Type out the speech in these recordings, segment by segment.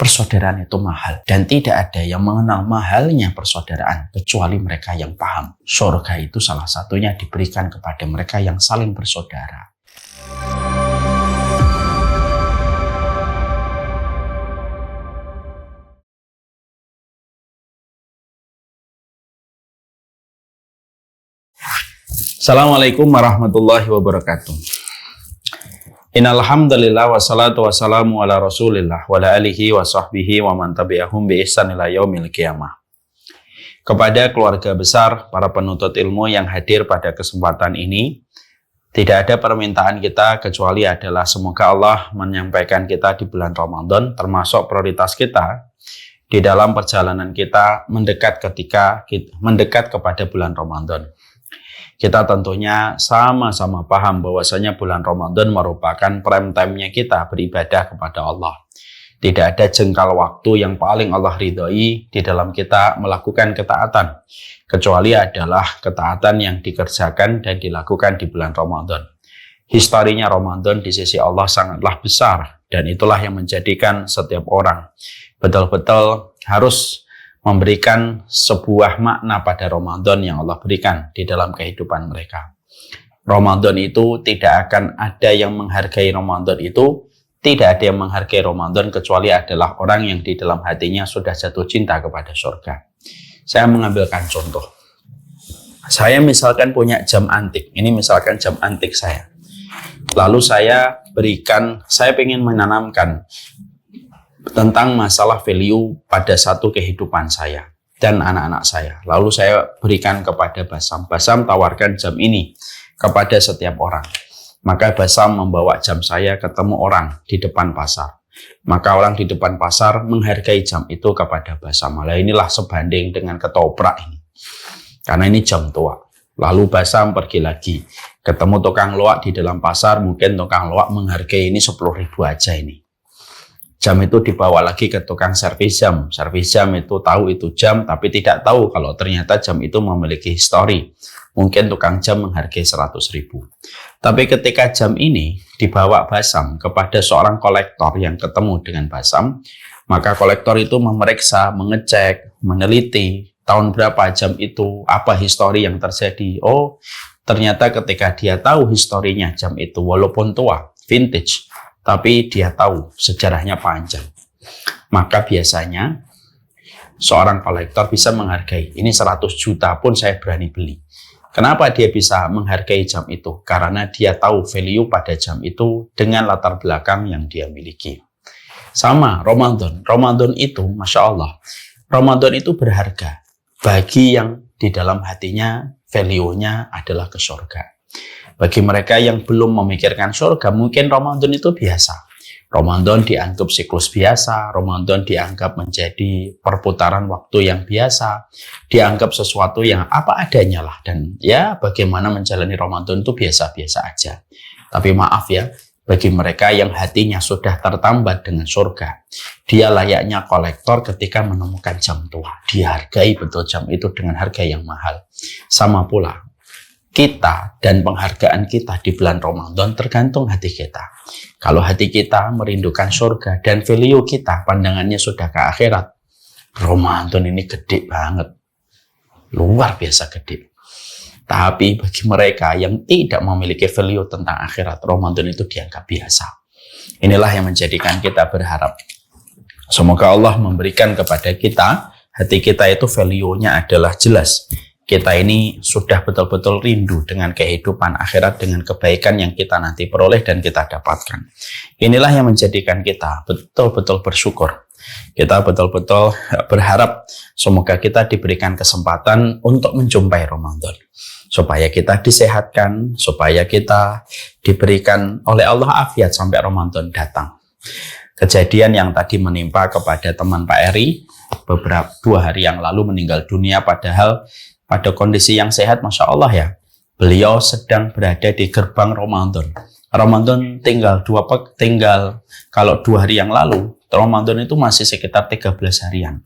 persaudaraan itu mahal. Dan tidak ada yang mengenal mahalnya persaudaraan kecuali mereka yang paham. Surga itu salah satunya diberikan kepada mereka yang saling bersaudara. Assalamualaikum warahmatullahi wabarakatuh. Innal hamdalillah wassalatu wassalamu ala Rasulillah wa ala alihi wa sahbihi wa man tabi'ahum bi ihsan ila yaumil qiyamah. Kepada keluarga besar para penuntut ilmu yang hadir pada kesempatan ini, tidak ada permintaan kita kecuali adalah semoga Allah menyampaikan kita di bulan Ramadan, termasuk prioritas kita di dalam perjalanan kita mendekat kepada bulan Ramadan. Kita tentunya sama-sama paham bahwasanya bulan Ramadan merupakan prime time-nya kita beribadah kepada Allah. Tidak ada jengkal waktu yang paling Allah ridhoi di dalam kita melakukan ketaatan, kecuali adalah ketaatan yang dikerjakan dan dilakukan di bulan Ramadan. Historinya Ramadan di sisi Allah sangatlah besar, dan itulah yang menjadikan setiap orang betul-betul harus memberikan sebuah makna pada Ramadan yang Allah berikan di dalam kehidupan mereka. Ramadan itu tidak akan ada yang menghargai Ramadan itu, tidak ada yang menghargai Ramadan kecuali adalah orang yang di dalam hatinya sudah jatuh cinta kepada surga. Saya mengambilkan contoh. Saya misalkan punya jam antik, ini misalkan jam antik saya. Lalu saya pengen menanamkan tentang masalah value pada satu kehidupan saya dan anak-anak saya. Lalu saya berikan kepada Basam. Basam tawarkan jam ini kepada setiap orang. Maka Basam membawa jam saya ketemu orang di depan pasar. Maka orang di depan pasar menghargai jam itu kepada Basam. Nah, inilah sebanding dengan ketoprak ini. Karena ini jam tua. Lalu Basam pergi lagi. Ketemu tukang loak di dalam pasar. Mungkin tukang loak menghargai ini 10.000 aja ini. Jam itu dibawa lagi ke tukang servis jam. Servis jam itu tahu itu jam, tapi tidak tahu kalau ternyata jam itu memiliki histori. Mungkin tukang jam menghargai 100.000. Tapi ketika jam ini dibawa Basam kepada seorang kolektor yang ketemu dengan Basam, maka kolektor itu memeriksa, mengecek, meneliti tahun berapa jam itu, apa histori yang terjadi. Oh, ternyata ketika dia tahu historinya jam itu, walaupun tua, vintage, tapi dia tahu sejarahnya panjang. Maka biasanya seorang kolektor bisa menghargai, ini 100 juta pun saya berani beli. Kenapa dia bisa menghargai jam itu? Karena dia tahu value pada jam itu dengan latar belakang yang dia miliki. Sama Ramadan. Ramadan itu, Masya Allah, Ramadan itu berharga bagi yang di dalam hatinya value-nya adalah ke surga. Bagi mereka yang belum memikirkan surga, mungkin Ramadan itu biasa. Ramadan dianggap siklus biasa, Ramadan dianggap menjadi perputaran waktu yang biasa, dianggap sesuatu yang apa adanya lah. Dan ya bagaimana menjalani Ramadan itu biasa-biasa aja. Tapi maaf ya, bagi mereka yang hatinya sudah tertambat dengan surga, dia layaknya kolektor ketika menemukan jam tua. Dihargai betul jam itu dengan harga yang mahal. Sama pula kita dan penghargaan kita di bulan Ramadan tergantung hati kita. Kalau hati kita merindukan surga dan value kita pandangannya sudah ke akhirat, Ramadan ini gede banget, luar biasa gede. Tapi bagi mereka yang tidak memiliki value tentang akhirat, Ramadan itu dianggap biasa. Inilah yang menjadikan kita berharap semoga Allah memberikan kepada kita, hati kita itu value-nya adalah jelas. Kita ini sudah betul-betul rindu dengan kehidupan akhirat, dengan kebaikan yang kita nanti peroleh dan kita dapatkan. Inilah yang menjadikan kita betul-betul bersyukur. Kita betul-betul berharap semoga kita diberikan kesempatan untuk menjumpai Ramadan. Supaya kita disehatkan, supaya kita diberikan oleh Allah afiat sampai Ramadan datang. Kejadian yang tadi menimpa kepada teman Pak Eri, beberapa 2 hari yang lalu meninggal dunia, padahal pada kondisi yang sehat, Masya Allah ya. Beliau sedang berada di gerbang Ramadan. Ramadan tinggal kalau 2 hari yang lalu, Ramadan itu masih sekitar 13 harian.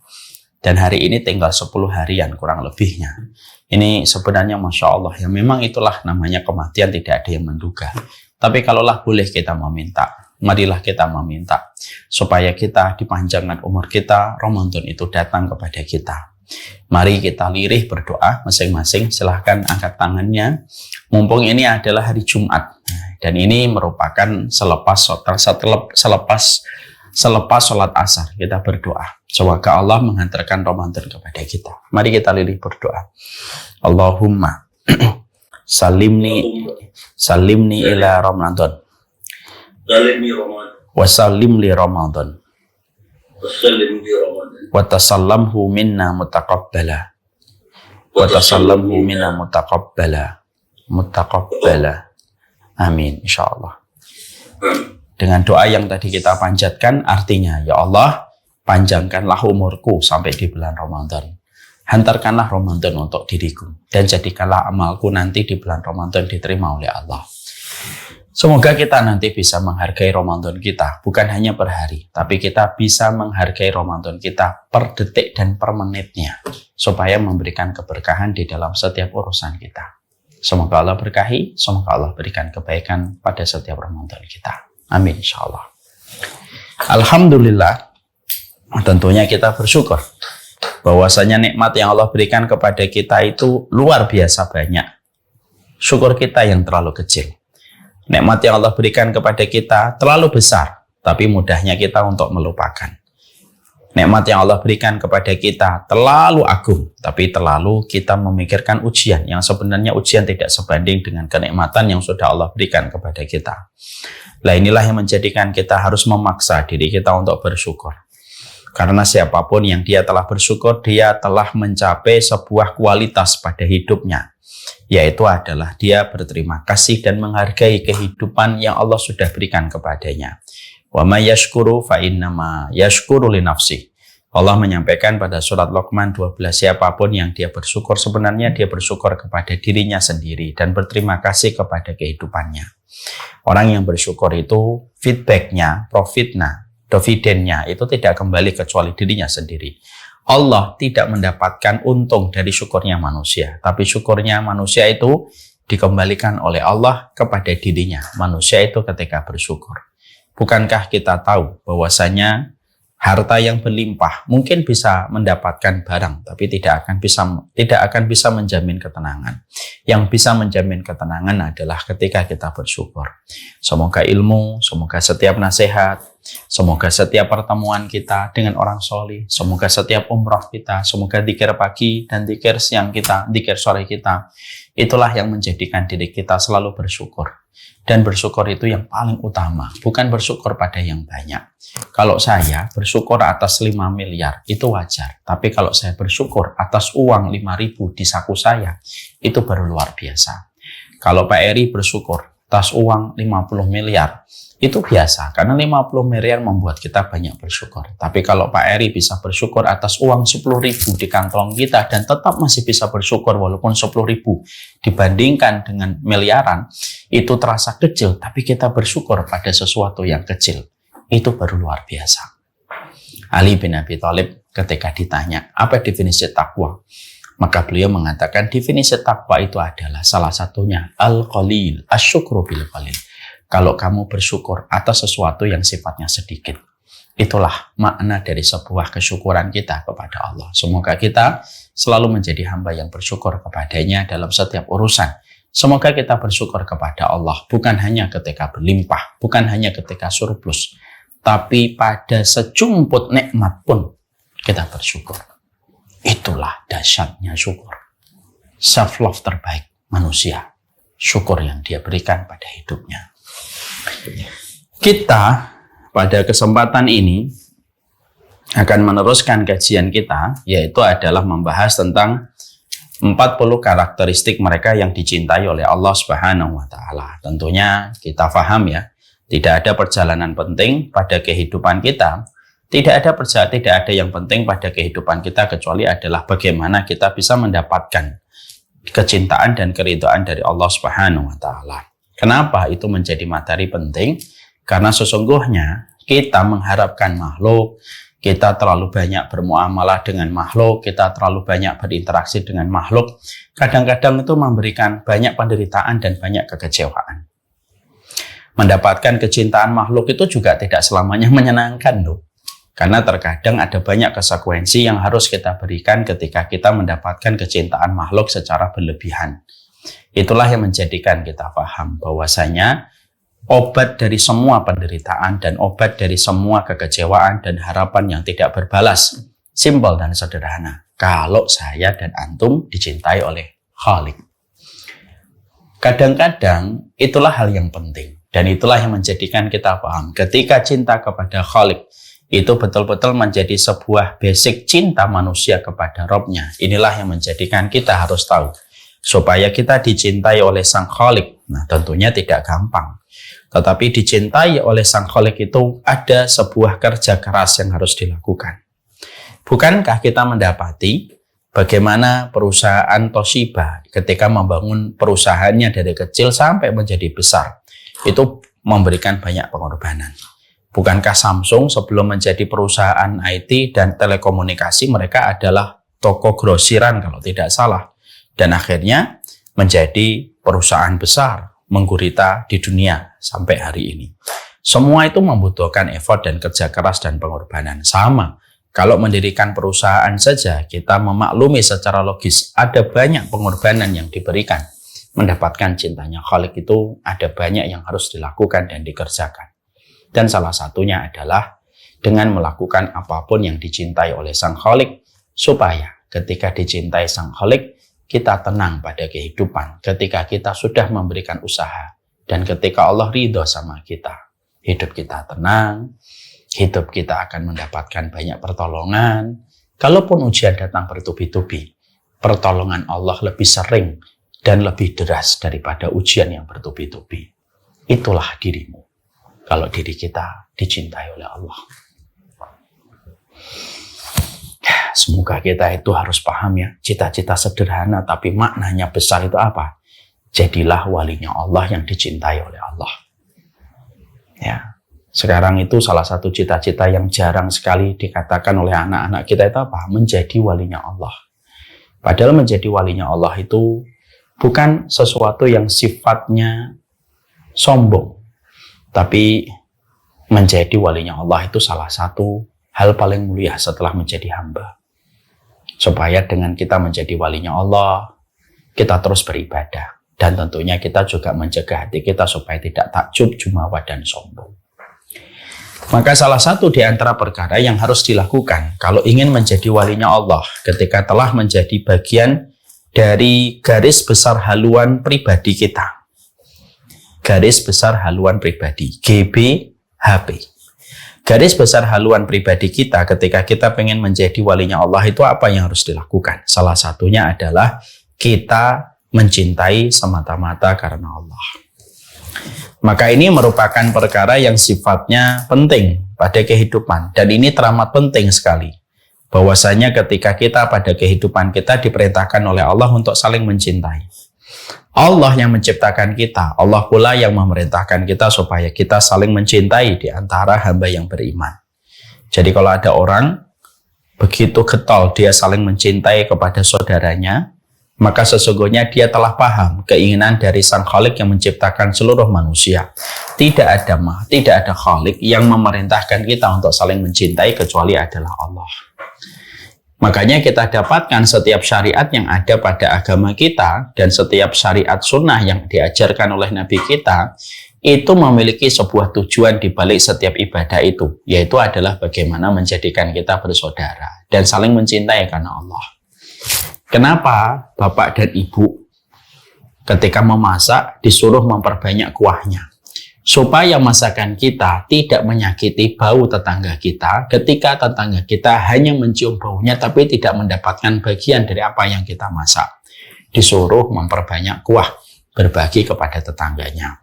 Dan hari ini tinggal 10 harian kurang lebihnya. Ini sebenarnya Masya Allah ya, memang itulah namanya kematian, tidak ada yang menduga. Tapi kalaulah boleh kita meminta, marilah kita meminta supaya kita dipanjangkan umur kita, Ramadan itu datang kepada kita. Mari kita lirih berdoa masing-masing. Silahkan angkat tangannya. Mumpung ini adalah hari Jumat dan ini merupakan selepas sholat asar kita berdoa. Semoga Allah menghantarkan Ramadan kepada kita. Mari kita lirih berdoa. Allahumma salimni ila Ramadan. Wa salim li Ramadan. Wa tasallamhu minna mutaqabbala. Amin insyaallah. Dengan doa yang tadi kita panjatkan artinya, ya Allah, panjangkanlah umurku sampai di bulan Ramadan. Hantarkanlah Ramadan untuk diriku dan jadikanlah amalku nanti di bulan Ramadan diterima oleh Allah. Semoga kita nanti bisa menghargai Ramadan kita, bukan hanya per hari, tapi kita bisa menghargai Ramadan kita per detik dan per menitnya, supaya memberikan keberkahan di dalam setiap urusan kita. Semoga Allah berkahi, semoga Allah berikan kebaikan pada setiap Ramadan kita. Amin insyaallah. Alhamdulillah, tentunya kita bersyukur bahwasanya nikmat yang Allah berikan kepada kita itu luar biasa banyak. Syukur kita yang terlalu kecil. Nikmat yang Allah berikan kepada kita terlalu besar, tapi mudahnya kita untuk melupakan. Nikmat yang Allah berikan kepada kita terlalu agung, tapi terlalu kita memikirkan ujian, yang sebenarnya ujian tidak sebanding dengan kenikmatan yang sudah Allah berikan kepada kita. Nah, inilah yang menjadikan kita harus memaksa diri kita untuk bersyukur. Karena siapapun yang dia telah bersyukur, dia telah mencapai sebuah kualitas pada hidupnya, yaitu adalah dia berterima kasih dan menghargai kehidupan yang Allah sudah berikan kepadanya. Wa may yashkuru fa innama yashkuru li nafsi. Allah menyampaikan pada surat Luqman 12, siapapun yang dia bersyukur, sebenarnya dia bersyukur kepada dirinya sendiri dan berterima kasih kepada kehidupannya. Orang yang bersyukur itu feedbacknya, profitnya, dividennya itu tidak kembali kecuali dirinya sendiri. Allah tidak mendapatkan untung dari syukurnya manusia, tapi syukurnya manusia itu dikembalikan oleh Allah kepada dirinya. Manusia itu ketika bersyukur. Bukankah kita tahu bahwasanya harta yang berlimpah mungkin bisa mendapatkan barang, tapi tidak akan bisa menjamin ketenangan. Yang bisa menjamin ketenangan adalah ketika kita bersyukur. Semoga ilmu, semoga setiap nasihat, semoga setiap pertemuan kita dengan orang soleh, semoga setiap umrah kita, semoga dzikir pagi dan dzikir siang kita, dzikir sore kita, itulah yang menjadikan diri kita selalu bersyukur. Dan bersyukur itu yang paling utama, bukan bersyukur pada yang banyak. Kalau saya bersyukur atas 5 miliar, itu wajar. Tapi kalau saya bersyukur atas uang 5.000 di saku saya, itu baru luar biasa. Kalau Pak Eri bersyukur atas uang 50 miliar, itu biasa. Karena 50 miliar membuat kita banyak bersyukur. Tapi kalau Pak Eri bisa bersyukur atas uang 10.000 di kantong kita dan tetap masih bisa bersyukur walaupun 10.000 dibandingkan dengan miliaran, itu terasa kecil, tapi kita bersyukur pada sesuatu yang kecil. Itu baru luar biasa. Ali bin Abi Thalib ketika ditanya, apa definisi takwa? Maka beliau mengatakan definisi takwa itu adalah salah satunya al-qalil, asyukru bil qalil. Kalau kamu bersyukur atas sesuatu yang sifatnya sedikit. Itulah makna dari sebuah kesyukuran kita kepada Allah. Semoga kita selalu menjadi hamba yang bersyukur kepadanya dalam setiap urusan. Semoga kita bersyukur kepada Allah bukan hanya ketika berlimpah, bukan hanya ketika surplus, tapi pada sejumput nikmat pun kita bersyukur. Itulah dahsyatnya syukur. Self-love terbaik manusia. Syukur yang dia berikan pada hidupnya. Kita pada kesempatan ini akan meneruskan kajian kita, yaitu adalah membahas tentang 40 karakteristik mereka yang dicintai oleh Allah Subhanahu wa Ta'ala. Tentunya kita paham ya, tidak ada perjalanan penting pada kehidupan kita, tidak ada yang penting pada kehidupan kita kecuali adalah bagaimana kita bisa mendapatkan kecintaan dan keridhaan dari Allah Subhanahu wa Ta'ala. Kenapa itu menjadi materi penting? Karena sesungguhnya kita mengharapkan makhluk, kita terlalu banyak bermuamalah dengan makhluk, kita terlalu banyak berinteraksi dengan makhluk, kadang-kadang itu memberikan banyak penderitaan dan banyak kekecewaan. Mendapatkan kecintaan makhluk itu juga tidak selamanya menyenangkan loh. Karena terkadang ada banyak konsekuensi yang harus kita berikan ketika kita mendapatkan kecintaan makhluk secara berlebihan. Itulah yang menjadikan kita paham bahwasanya obat dari semua penderitaan dan obat dari semua kekecewaan dan harapan yang tidak berbalas, simpel dan sederhana. Kalau saya dan antum dicintai oleh Khalik. Kadang-kadang itulah hal yang penting. Dan itulah yang menjadikan kita paham. Ketika cinta kepada Khalik itu betul-betul menjadi sebuah basic cinta manusia kepada Robnya. Inilah yang menjadikan kita harus tahu. Supaya kita dicintai oleh Sang Khalik. Nah, tentunya tidak gampang. Tetapi dicintai oleh Sang Khalik itu ada sebuah kerja keras yang harus dilakukan. Bukankah kita mendapati bagaimana perusahaan Toshiba ketika membangun perusahaannya dari kecil sampai menjadi besar, itu memberikan banyak pengorbanan. Bukankah Samsung sebelum menjadi perusahaan IT dan telekomunikasi, mereka adalah toko grosiran kalau tidak salah. Dan akhirnya menjadi perusahaan besar, menggurita di dunia sampai hari ini. Semua itu membutuhkan effort dan kerja keras dan pengorbanan. Sama, kalau mendirikan perusahaan saja, kita memaklumi secara logis ada banyak pengorbanan yang diberikan. Mendapatkan cintanya Khalik itu ada banyak yang harus dilakukan dan dikerjakan. Dan salah satunya adalah dengan melakukan apapun yang dicintai oleh Sang Khalik, supaya ketika dicintai Sang Khalik, kita tenang pada kehidupan. Ketika kita sudah memberikan usaha, dan ketika Allah ridho sama kita, hidup kita tenang, hidup kita akan mendapatkan banyak pertolongan. Kalaupun ujian datang bertubi-tubi, pertolongan Allah lebih sering dan lebih deras daripada ujian yang bertubi-tubi. Itulah dirimu, kalau diri kita dicintai oleh Allah. Semoga kita itu harus paham ya, cita-cita sederhana tapi maknanya besar itu apa? Jadilah walinya Allah yang dicintai oleh Allah. Ya, sekarang itu salah satu cita-cita yang jarang sekali dikatakan oleh anak-anak kita itu apa? Menjadi walinya Allah. Padahal menjadi walinya Allah itu bukan sesuatu yang sifatnya sombong. Tapi menjadi walinya Allah itu salah satu hal paling mulia setelah menjadi hamba. Supaya dengan kita menjadi walinya Allah, kita terus beribadah. Dan tentunya kita juga mencegah hati kita supaya tidak takjub, jumawa, dan sombong. Maka salah satu di antara perkara yang harus dilakukan kalau ingin menjadi walinya Allah ketika telah menjadi bagian dari garis besar haluan pribadi kita. Garis besar haluan pribadi, GBHP. Garis besar haluan pribadi kita ketika kita pengen menjadi walinya Allah itu apa yang harus dilakukan? Salah satunya adalah kita mencintai semata-mata karena Allah. Maka ini merupakan perkara yang sifatnya penting pada kehidupan. Dan ini teramat penting sekali. Bahwasanya ketika kita pada kehidupan kita diperintahkan oleh Allah untuk saling mencintai. Allah yang menciptakan kita, Allah pula yang memerintahkan kita supaya kita saling mencintai di antara hamba yang beriman. Jadi kalau ada orang begitu getol dia saling mencintai kepada saudaranya, maka sesungguhnya dia telah paham keinginan dari Sang Khalik yang menciptakan seluruh manusia. Tidak ada Khalik yang memerintahkan kita untuk saling mencintai kecuali adalah Allah. Makanya kita dapatkan setiap syariat yang ada pada agama kita dan setiap syariat sunnah yang diajarkan oleh Nabi kita itu memiliki sebuah tujuan di balik setiap ibadah itu, yaitu adalah bagaimana menjadikan kita bersaudara dan saling mencintai karena Allah. Kenapa bapak dan ibu ketika memasak disuruh memperbanyak kuahnya? Supaya masakan kita tidak menyakiti bau tetangga kita ketika tetangga kita hanya mencium baunya tapi tidak mendapatkan bagian dari apa yang kita masak. Disuruh memperbanyak kuah, berbagi kepada tetangganya.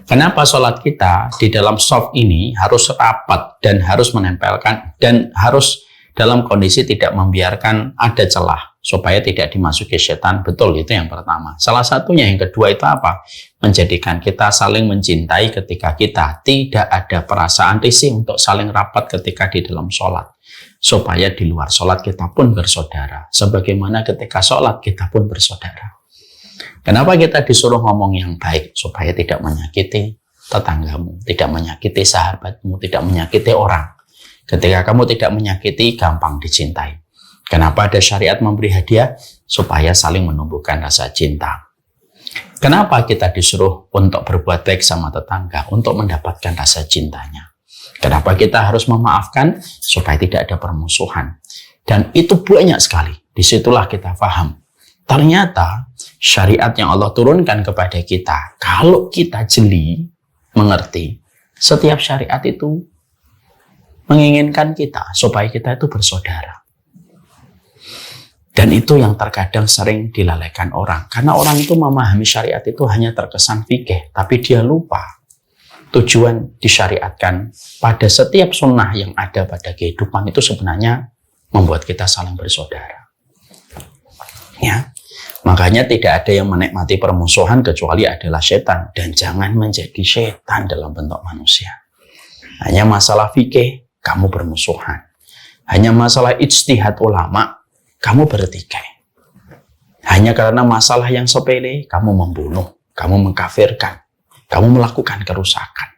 Kenapa sholat kita di dalam shaf ini harus rapat dan harus menempelkan dan harus dalam kondisi tidak membiarkan ada celah supaya tidak dimasuki setan? Betul, itu yang pertama. Salah satunya yang kedua itu apa? Menjadikan kita saling mencintai ketika kita tidak ada perasaan risih untuk saling rapat ketika di dalam sholat. Supaya di luar sholat kita pun bersaudara. Sebagaimana ketika sholat kita pun bersaudara. Kenapa kita disuruh ngomong yang baik? Supaya tidak menyakiti tetanggamu, tidak menyakiti sahabatmu, tidak menyakiti orang. Ketika kamu tidak menyakiti, gampang dicintai. Kenapa ada syariat memberi hadiah? Supaya saling menumbuhkan rasa cinta. Kenapa kita disuruh untuk berbuat baik sama tetangga? Untuk mendapatkan rasa cintanya. Kenapa kita harus memaafkan? Supaya tidak ada permusuhan. Dan itu banyak sekali. Disitulah kita paham. Ternyata syariat yang Allah turunkan kepada kita, kalau kita jeli, mengerti, setiap syariat itu menginginkan kita supaya kita itu bersaudara. Dan itu yang terkadang sering dilalaikan orang. Karena orang itu memahami syariat itu hanya terkesan fikih, tapi dia lupa tujuan disyariatkan pada setiap sunnah yang ada pada kehidupan itu sebenarnya membuat kita saling bersaudara. Ya, makanya tidak ada yang menikmati permusuhan kecuali adalah setan. Dan jangan menjadi setan dalam bentuk manusia. Hanya masalah fikih, kamu bermusuhan. Hanya masalah ijtihad ulama, kamu bertikai. Hanya karena masalah yang sepele, kamu membunuh, kamu mengkafirkan, kamu melakukan kerusakan.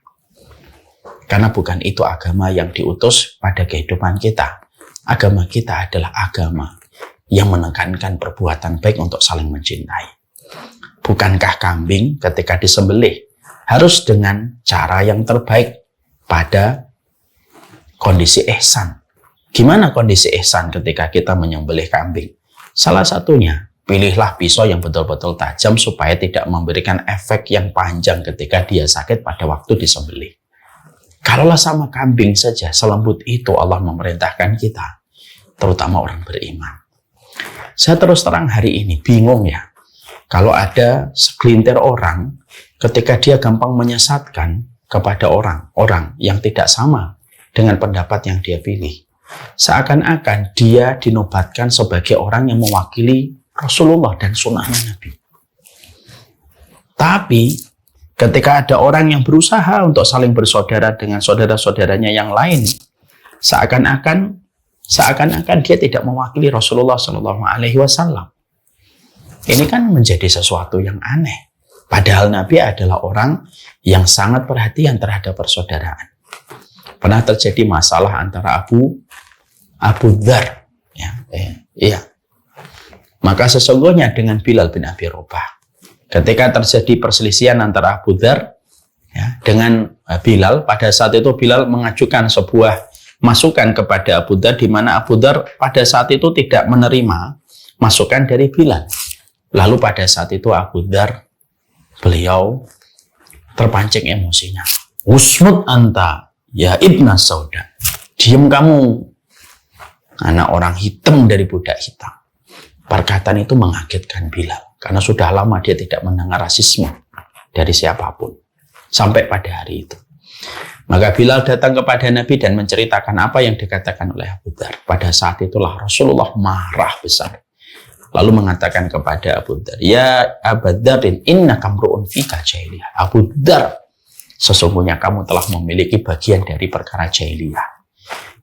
Karena bukan itu agama yang diutus pada kehidupan kita. Agama kita adalah agama yang menekankan perbuatan baik untuk saling mencintai. Bukankah kambing ketika disembelih harus dengan cara yang terbaik pada kondisi ihsan? Gimana kondisi ihsan ketika kita menyembelih kambing? Salah satunya, pilihlah pisau yang betul-betul tajam supaya tidak memberikan efek yang panjang ketika dia sakit pada waktu disembelih. Kalaulah sama kambing saja, selembut itu Allah memerintahkan kita, terutama orang beriman. Saya terus terang hari ini bingung ya, kalau ada segelintir orang ketika dia gampang menyesatkan kepada orang yang tidak sama dengan pendapat yang dia pilih. Seakan-akan dia dinobatkan sebagai orang yang mewakili Rasulullah dan sunnah Nabi. Tapi ketika ada orang yang berusaha untuk saling bersaudara dengan saudara-saudaranya yang lain, seakan-akan dia tidak mewakili Rasulullah SAW. Ini kan menjadi sesuatu yang aneh. Padahal Nabi adalah orang yang sangat perhatian terhadap persaudaraan. Pernah terjadi masalah antara Abu Dzar, maka sesungguhnya dengan Bilal bin Abi Rabah, ketika terjadi perselisihan antara Abu Dzar dengan Bilal, pada saat itu Bilal mengajukan sebuah masukan kepada Abu Dzar, di mana Abu Dzar pada saat itu tidak menerima masukan dari Bilal. Lalu pada saat itu Abu Dzar, beliau terpancing emosinya. Usmut anta ya ibna sauda. Diam kamu, anak orang hitam dari budak hitam. Perkataan itu mengagetkan Bilal. Karena sudah lama dia tidak mendengar rasisme dari siapapun. Sampai pada hari itu. Maka Bilal datang kepada Nabi dan menceritakan apa yang dikatakan oleh Abu Dzar. Pada saat itulah Rasulullah marah besar. Lalu mengatakan kepada Abu Dzar, ya Abu Dzarin, inna kamru'un fika jahiliyah. Abu Dzar, sesungguhnya kamu telah memiliki bagian dari perkara jahiliyah.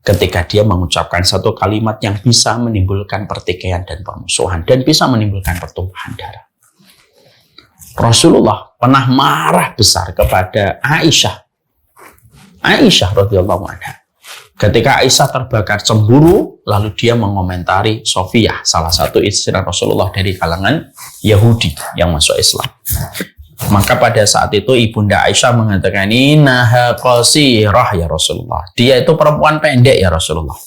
Ketika dia mengucapkan satu kalimat yang bisa menimbulkan pertikaian dan permusuhan dan bisa menimbulkan pertumpahan darah. Rasulullah pernah marah besar kepada Aisyah radhiyallahu anha. Ketika Aisyah terbakar cemburu, lalu dia mengomentari Sofiyah, salah satu istri Rasulullah dari kalangan Yahudi yang masuk Islam. Maka pada saat itu Ibunda Aisyah mengatakan, innaha qasirah ya Rasulullah. Dia itu perempuan pendek ya Rasulullah.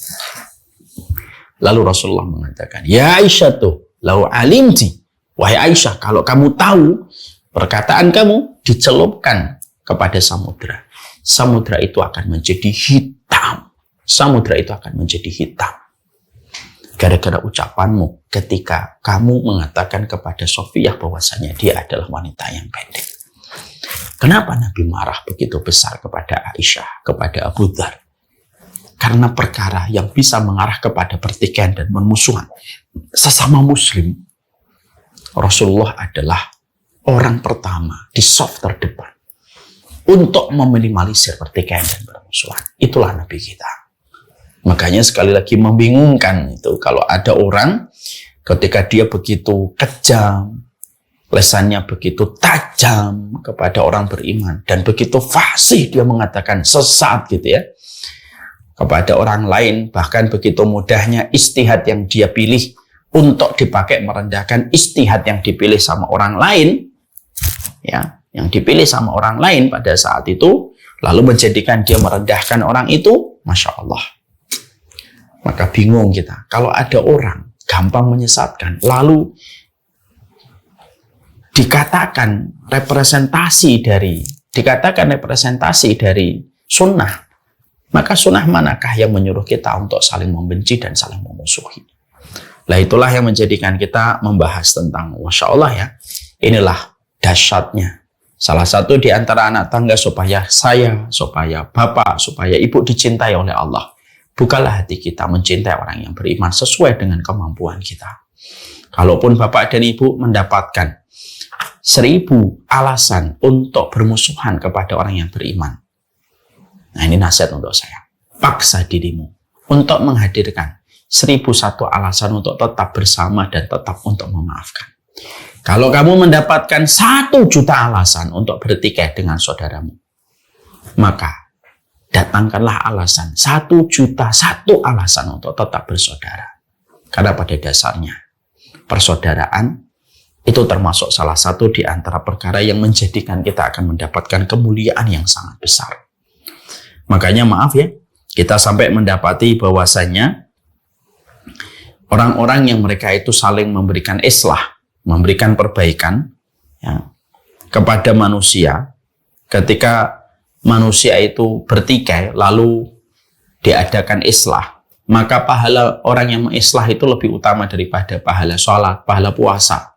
Lalu Rasulullah mengatakan, ya Aisyah tuh, lau alimti. Wahai Aisyah, kalau kamu tahu, perkataan kamu dicelupkan kepada samudra. Samudra itu akan menjadi hitam. Samudra itu akan menjadi hitam. Gara-gara ucapanmu ketika kamu mengatakan kepada Sofiyah bahwasanya dia adalah wanita yang pendek. Kenapa Nabi marah begitu besar kepada Aisyah, kepada Abu Dzar? Karena perkara yang bisa mengarah kepada pertikaian dan permusuhan sesama muslim. Rasulullah adalah orang pertama di saf terdepan untuk meminimalisir pertikaian dan permusuhan. Itulah Nabi kita. Makanya sekali lagi membingungkan itu kalau ada orang ketika dia begitu kejam, lesannya begitu tajam kepada orang beriman, dan begitu fasih dia mengatakan sesat gitu ya kepada orang lain, bahkan begitu mudahnya istihad yang dia pilih untuk dipakai merendahkan istihad yang dipilih sama orang lain, ya, yang dipilih sama orang lain pada saat itu, lalu menjadikan dia merendahkan orang itu, Masya Allah. Maka bingung kita, kalau ada orang gampang menyesatkan, lalu dikatakan representasi dari sunnah, maka sunnah manakah yang menyuruh kita untuk saling membenci dan saling memusuhi? Lah itulah yang menjadikan kita membahas tentang, Masya Allah ya, inilah dahsyatnya salah satu di antara anak tangga supaya saya, supaya bapak, supaya ibu dicintai oleh Allah. Bukalah hati kita mencintai orang yang beriman sesuai dengan kemampuan kita. Kalaupun bapak dan ibu mendapatkan 1000 alasan untuk bermusuhan kepada orang yang beriman, nah ini nasihat untuk saya. Paksa dirimu untuk menghadirkan 1001 alasan untuk tetap bersama dan tetap untuk memaafkan. Kalau kamu mendapatkan 1 juta alasan untuk bertikai dengan saudaramu, maka datangkanlah alasan 1 juta 1 alasan untuk tetap bersaudara. Karena pada dasarnya persaudaraan itu termasuk salah satu di antara perkara yang menjadikan kita akan mendapatkan kemuliaan yang sangat besar. Makanya maaf ya, kita sampai mendapati bahwasannya orang-orang yang mereka itu saling memberikan islah, memberikan perbaikan ya, kepada manusia. Ketika manusia itu bertikai lalu diadakan islah, maka pahala orang yang mengislah itu lebih utama daripada pahala sholat, pahala puasa.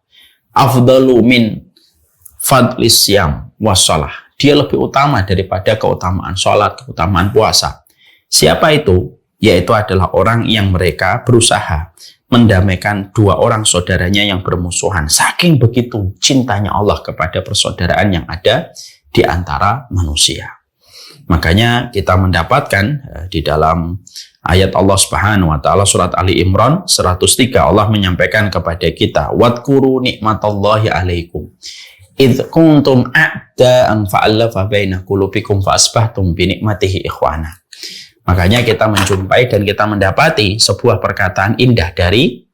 Afdalu min fadlis siyam wassalah. Dia lebih utama daripada keutamaan sholat, keutamaan puasa. Siapa itu? Yaitu adalah orang yang mereka berusaha mendamaikan 2 orang saudaranya yang bermusuhan. Saking begitu cintanya Allah kepada persaudaraan yang ada di antara manusia. Makanya kita mendapatkan di dalam ayat Allah Subhanahu wa taala surat Ali Imran 103, Allah menyampaikan kepada kita, "Wadhkuru nikmatallahi 'alaikum idz kuntum a'da'an fa'alafa baina qulubikum fa asbahtum bi nikmatihi ikhwana." Makanya kita menjumpai dan kita mendapati sebuah perkataan indah dari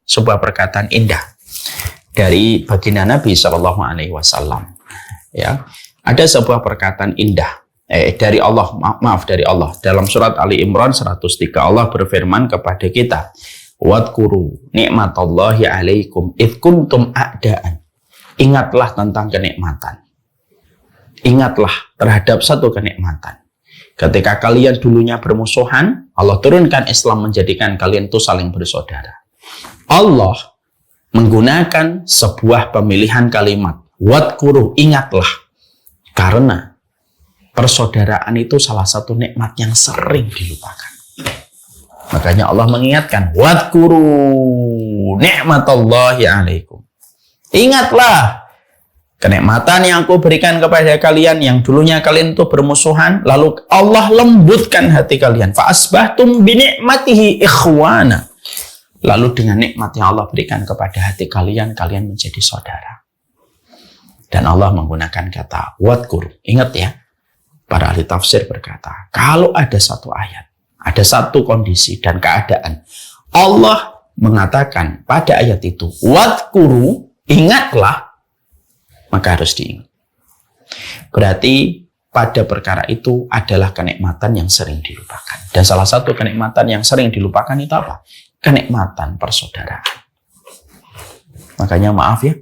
baginda Nabi Shallallahu Alaihi Wasallam. Ya, ada sebuah perkataan indah dari Allah, dari Allah dalam surat Ali Imran 103, Allah berfirman kepada kita, "Wadhkuru nikmatallahi 'alaikum idz kuntum a'da'an." Ingatlah tentang kenikmatan. Ingatlah terhadap satu kenikmatan. Ketika kalian dulunya bermusuhan, Allah turunkan Islam menjadikan kalian itu saling bersaudara. Allah menggunakan sebuah pemilihan kalimat, wadhkuru, ingatlah. Karena persaudaraan itu salah satu nikmat yang sering dilupakan. Makanya Allah mengingatkan, wadhkuru ni'matallahi 'alaikum. Ingatlah kenikmatan yang aku berikan kepada kalian yang dulunya kalian itu bermusuhan, lalu Allah lembutkan hati kalian. Fa asbahtum bi ni'matihi ikhwana. Lalu dengan nikmat yang Allah berikan kepada hati kalian, kalian menjadi saudara. Dan Allah menggunakan kata wadhkur. Ingat ya, para ahli tafsir berkata, kalau ada satu ayat, ada satu kondisi dan keadaan, Allah mengatakan pada ayat itu, wadhkuru, ingatlah, maka harus diingat. Berarti pada perkara itu adalah kenikmatan yang sering dilupakan. Dan salah satu kenikmatan yang sering dilupakan itu apa? Kenikmatan persaudaraan. Makanya maaf ya,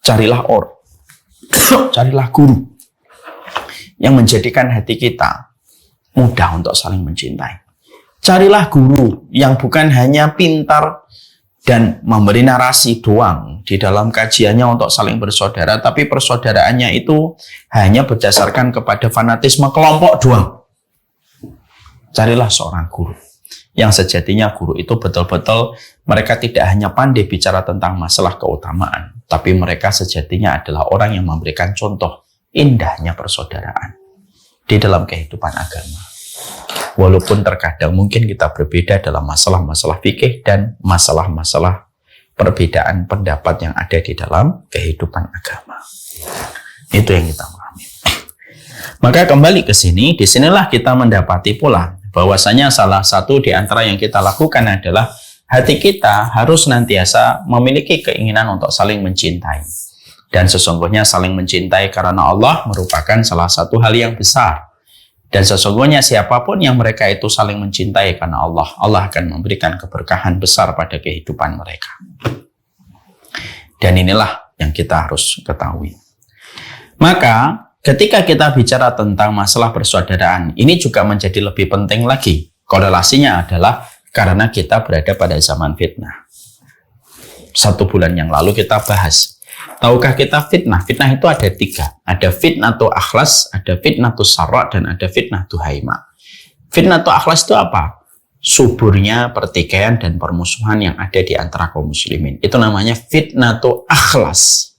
carilah guru yang menjadikan hati kita mudah untuk saling mencintai. Carilah guru yang bukan hanya pintar dan memberi narasi doang di dalam kajiannya untuk saling bersaudara, tapi persaudaraannya itu hanya berdasarkan kepada fanatisme kelompok doang. Carilah seorang guru yang sejatinya guru itu betul-betul mereka tidak hanya pandai bicara tentang masalah keutamaan, tapi mereka sejatinya adalah orang yang memberikan contoh indahnya persaudaraan di dalam kehidupan agama. Walaupun terkadang mungkin kita berbeda dalam masalah-masalah fikih dan masalah-masalah perbedaan pendapat yang ada di dalam kehidupan agama. Itu yang kita pahami. Maka kembali ke sini, disinilah kita mendapati pula bahwasanya salah satu di antara yang kita lakukan adalah hati kita harus senantiasa memiliki keinginan untuk saling mencintai. Dan sesungguhnya saling mencintai karena Allah merupakan salah satu hal yang besar. Dan sesungguhnya siapapun yang mereka itu saling mencintai karena Allah, Allah akan memberikan keberkahan besar pada kehidupan mereka. Dan inilah yang kita harus ketahui. Maka ketika kita bicara tentang masalah persaudaraan, ini juga menjadi lebih penting lagi. Korelasinya adalah karena kita berada pada zaman fitnah. 1 bulan yang lalu kita bahas. Tahukah kita fitnah? Fitnah itu ada 3. Ada fitnatul akhlas, ada fitnatul sarra, dan ada fitnatul haima. Fitnatul akhlas itu apa? Suburnya pertikaian dan permusuhan yang ada di antara kaum muslimin. Itu namanya fitnatul akhlas.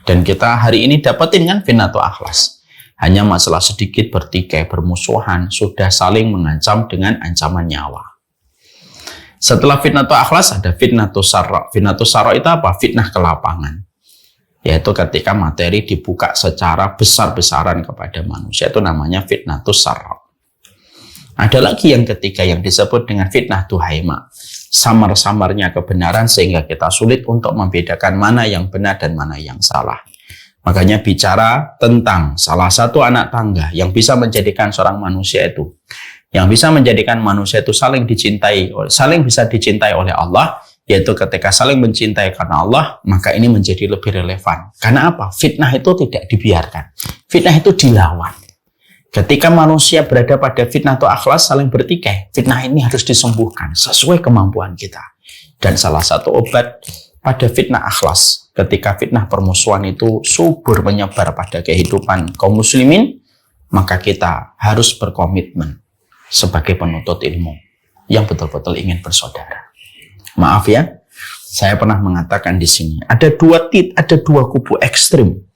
Dan kita hari ini dapetin kan fitnatul akhlas. Hanya masalah sedikit bertikai, bermusuhan, sudah saling mengancam dengan ancaman nyawa. Setelah fitnatul akhlas ada fitnatul sarra. Fitnatul sarra itu apa? Fitnah ke lapangan. Yaitu ketika materi dibuka secara besar-besaran kepada manusia. Itu namanya fitnatul sarra. Ada lagi yang ketiga yang disebut dengan fitnah tuhaima. Samar-samarnya kebenaran sehingga kita sulit untuk membedakan mana yang benar dan mana yang salah. Makanya bicara tentang salah satu anak tangga yang bisa menjadikan seorang manusia itu, yang bisa menjadikan manusia itu saling bisa dicintai oleh Allah, yaitu ketika saling mencintai karena Allah, maka ini menjadi lebih relevan. Karena apa? Fitnah itu tidak dibiarkan. Fitnah itu dilawan. Ketika manusia berada pada fitnah atau akhlas saling bertikai, fitnah ini harus disembuhkan sesuai kemampuan kita. Dan salah satu obat pada fitnah akhlas, ketika fitnah permusuhan itu subur menyebar pada kehidupan kaum muslimin, maka kita harus berkomitmen sebagai penuntut ilmu yang betul-betul ingin bersaudara. Maaf ya, saya pernah mengatakan di sini ada dua kubu ekstrim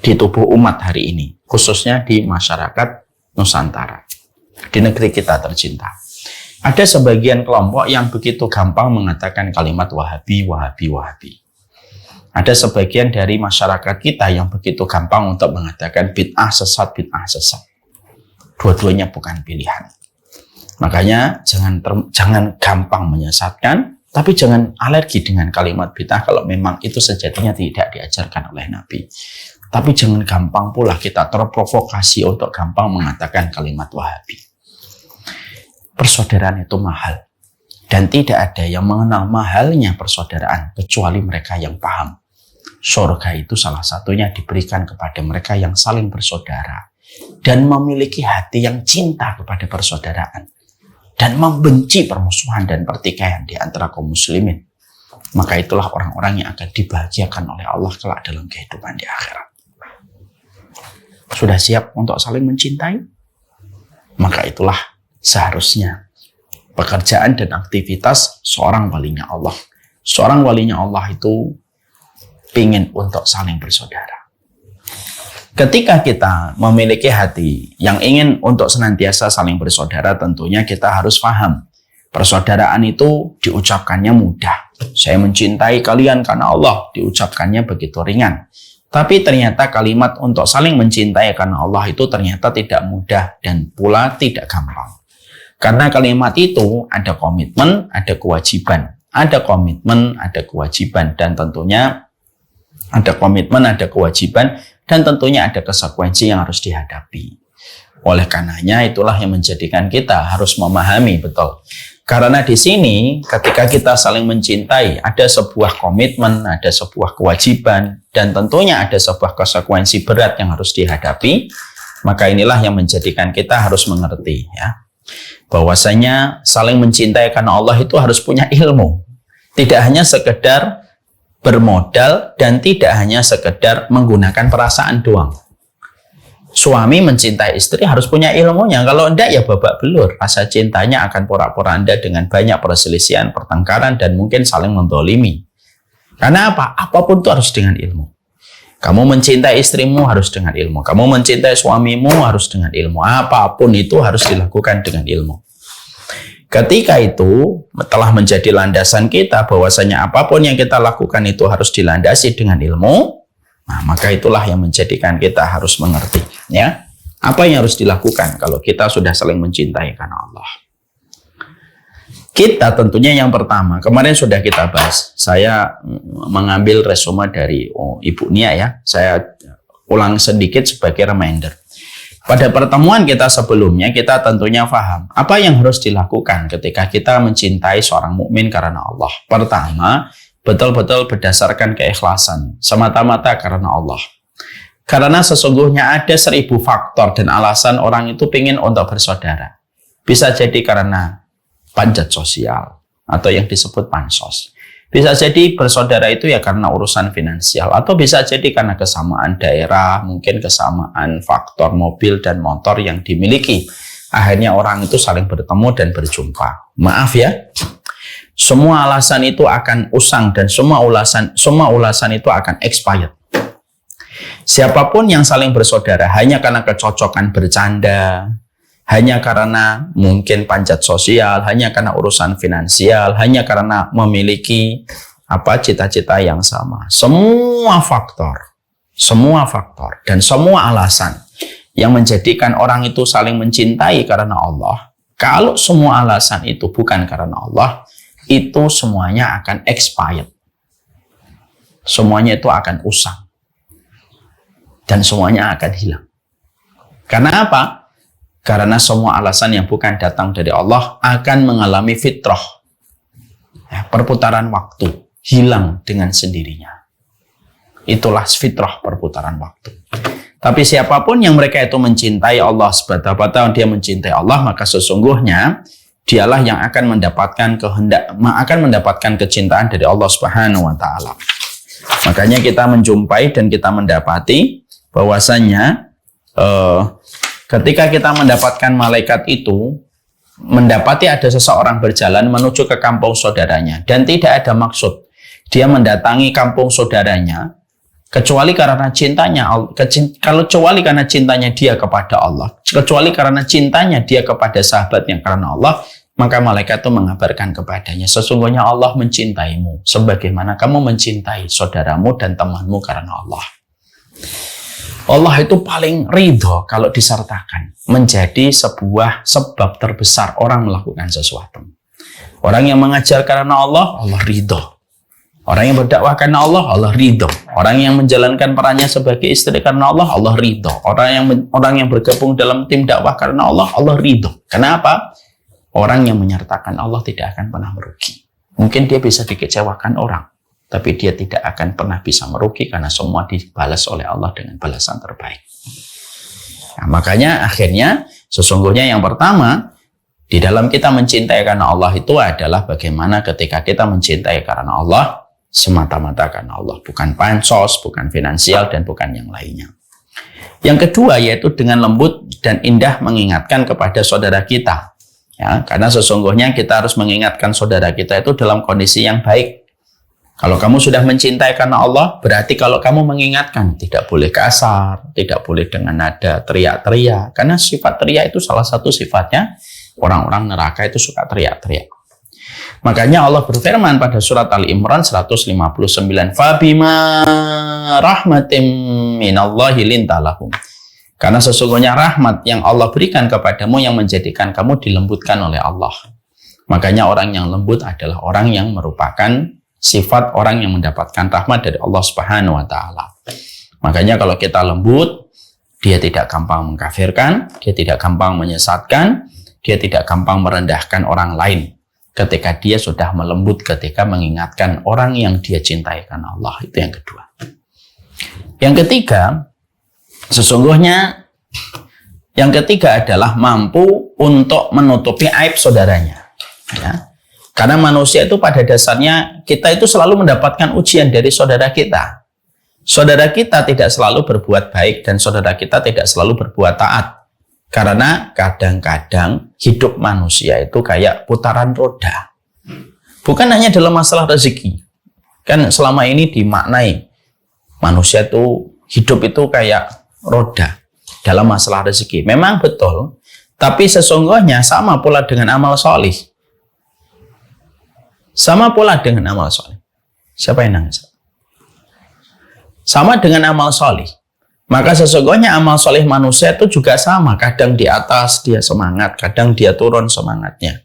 di tubuh umat hari ini, khususnya di masyarakat Nusantara, di negeri kita tercinta. Ada sebagian kelompok yang begitu gampang mengatakan kalimat Wahabi, Wahabi, Wahabi. Ada sebagian dari masyarakat kita yang begitu gampang untuk mengatakan bid'ah sesat, bid'ah sesat. Dua-duanya bukan pilihan. Makanya jangan gampang menyesatkan, tapi jangan alergi dengan kalimat bid'ah kalau memang itu sejatinya tidak diajarkan oleh Nabi. Tapi jangan gampang pula kita terprovokasi untuk gampang mengatakan kalimat Wahabi. Persaudaraan itu mahal. Dan tidak ada yang mengenal mahalnya persaudaraan kecuali mereka yang paham. Surga itu salah satunya diberikan kepada mereka yang saling bersaudara dan memiliki hati yang cinta kepada persaudaraan dan membenci permusuhan dan pertikaian di antara kaum muslimin. Maka itulah orang-orang yang akan dibahagiakan oleh Allah kelak dalam kehidupan di akhirat. Sudah siap untuk saling mencintai? Maka itulah seharusnya pekerjaan dan aktivitas seorang walinya Allah. Seorang walinya Allah itu ingin untuk saling bersaudara. Ketika kita memiliki hati yang ingin untuk senantiasa saling bersaudara, tentunya kita harus paham. Persaudaraan itu diucapkannya mudah. Saya mencintai kalian karena Allah, diucapkannya begitu ringan. Tapi ternyata kalimat untuk saling mencintai karena Allah itu ternyata tidak mudah dan pula tidak gampang. Karena kalimat itu ada komitmen, ada kewajiban. Ada komitmen, ada kewajiban. Dan tentunya ada komitmen, ada kewajiban. Dan tentunya ada konsekuensi yang harus dihadapi. Oleh karenanya itulah yang menjadikan kita harus memahami betul. Karena di sini ketika kita saling mencintai ada sebuah komitmen, ada sebuah kewajiban, dan tentunya ada sebuah konsekuensi berat yang harus dihadapi. Maka inilah yang menjadikan kita harus mengerti ya, bahwasanya saling mencintai karena Allah itu harus punya ilmu. Tidak hanya sekedar bermodal dan tidak hanya sekedar menggunakan perasaan doang. Suami mencintai istri harus punya ilmunya. Kalau enggak ya babak belur. Rasa cintanya akan porak-poranda dengan banyak perselisihan, pertengkaran, dan mungkin saling mendolimi. Karena apa? Apapun itu harus dengan ilmu. Kamu mencintai istrimu harus dengan ilmu. Kamu mencintai suamimu harus dengan ilmu. Apapun itu harus dilakukan dengan ilmu. Ketika itu telah menjadi landasan kita bahwasanya apapun yang kita lakukan itu harus dilandasi dengan ilmu, nah, maka itulah yang menjadikan kita harus mengerti, ya, apa yang harus dilakukan kalau kita sudah saling mencintai karena Allah. Kita tentunya yang pertama, kemarin sudah kita bahas, saya mengambil resume dari Ibu Nia ya, saya ulang sedikit sebagai reminder. Pada pertemuan kita sebelumnya, kita tentunya paham apa yang harus dilakukan ketika kita mencintai seorang mukmin karena Allah. Pertama, betul-betul berdasarkan keikhlasan, semata-mata karena Allah. Karena sesungguhnya ada 1000 faktor dan alasan orang itu ingin untuk bersaudara. Bisa jadi karena panjat sosial atau yang disebut pansos. Bisa jadi bersaudara itu ya karena urusan finansial, atau bisa jadi karena kesamaan daerah, mungkin kesamaan faktor mobil dan motor yang dimiliki. Akhirnya orang itu saling bertemu dan berjumpa. Maaf ya, semua alasan itu akan usang dan semua ulasan itu akan expired. Siapapun yang saling bersaudara hanya karena kecocokan bercanda, hanya karena mungkin panjat sosial, hanya karena urusan finansial, hanya karena memiliki cita-cita yang sama. Semua faktor dan semua alasan yang menjadikan orang itu saling mencintai karena Allah. Kalau semua alasan itu bukan karena Allah, itu semuanya akan expired. Semuanya itu akan usang. Dan semuanya akan hilang. Karena apa? Karena semua alasan yang bukan datang dari Allah akan mengalami fitrah. Ya, perputaran waktu. Hilang dengan sendirinya. Itulah fitrah perputaran waktu. Tapi siapapun yang mereka itu mencintai Allah sebata-bata dia mencintai Allah, maka sesungguhnya dialah yang akan mendapatkan kecintaan dari Allah Subhanahu wa taala. Makanya kita menjumpai dan kita mendapati bahwasanya ketika kita mendapatkan malaikat itu, mendapati ada seseorang berjalan menuju ke kampung saudaranya dan tidak ada maksud dia mendatangi kampung saudaranya kecuali karena cintanya, kecuali karena cintanya dia kepada Allah, kecuali karena cintanya dia kepada sahabatnya karena Allah, maka malaikat itu mengabarkan kepadanya, sesungguhnya Allah mencintaimu sebagaimana kamu mencintai saudaramu dan temanmu karena Allah. Allah itu paling ridho kalau disertakan menjadi sebuah sebab terbesar orang melakukan sesuatu. Orang yang mengajar karena Allah, Allah ridho. Orang yang berdakwah karena Allah, Allah ridho. Orang yang menjalankan perannya sebagai istri karena Allah, Allah ridho. Orang yang bergabung dalam tim dakwah karena Allah, Allah ridho. Kenapa? Orang yang menyertakan Allah tidak akan pernah merugi. Mungkin dia bisa dikecewakan orang, tapi dia tidak akan pernah bisa merugi karena semua dibalas oleh Allah dengan balasan terbaik. Nah, makanya akhirnya sesungguhnya yang pertama di dalam kita mencintai karena Allah itu adalah bagaimana ketika kita mencintai karena Allah semata-mata karena Allah, bukan pansos, bukan finansial, dan bukan yang lainnya. Yang kedua yaitu dengan lembut dan indah mengingatkan kepada saudara kita. Ya, karena sesungguhnya kita harus mengingatkan saudara kita itu dalam kondisi yang baik. Kalau kamu sudah mencintai karena Allah, berarti kalau kamu mengingatkan, tidak boleh kasar, tidak boleh dengan nada teriak-teriak. Karena sifat teriak itu salah satu sifatnya orang-orang neraka itu suka teriak-teriak. Makanya Allah berfirman pada surat Ali Imran 159, "Fabima rahmatim minallahi lintalahum." Karena sesungguhnya rahmat yang Allah berikan kepadamu yang menjadikan kamu dilembutkan oleh Allah. Makanya orang yang lembut adalah orang yang merupakan sifat orang yang mendapatkan rahmat dari Allah Subhanahu wa taala. Makanya kalau kita lembut, dia tidak gampang mengkafirkan, dia tidak gampang menyesatkan, dia tidak gampang merendahkan orang lain. Ketika dia sudah melembut ketika mengingatkan orang yang dia cintai karena Allah. Itu yang kedua. Yang ketiga, sesungguhnya yang ketiga adalah mampu untuk menutupi aib saudaranya. Ya. Karena manusia itu pada dasarnya kita itu selalu mendapatkan ujian dari saudara kita. Saudara kita tidak selalu berbuat baik dan saudara kita tidak selalu berbuat taat. Karena kadang-kadang hidup manusia itu kayak putaran roda. Bukan hanya dalam masalah rezeki. Kan selama ini dimaknai manusia itu hidup itu kayak roda dalam masalah rezeki. Memang betul, tapi sesungguhnya sama pula dengan amal solih. Sama pula dengan amal solih. Siapa yang nangis? Sama dengan amal solih. Maka sesungguhnya amal solih manusia itu juga sama. Kadang di atas dia semangat, kadang dia turun semangatnya.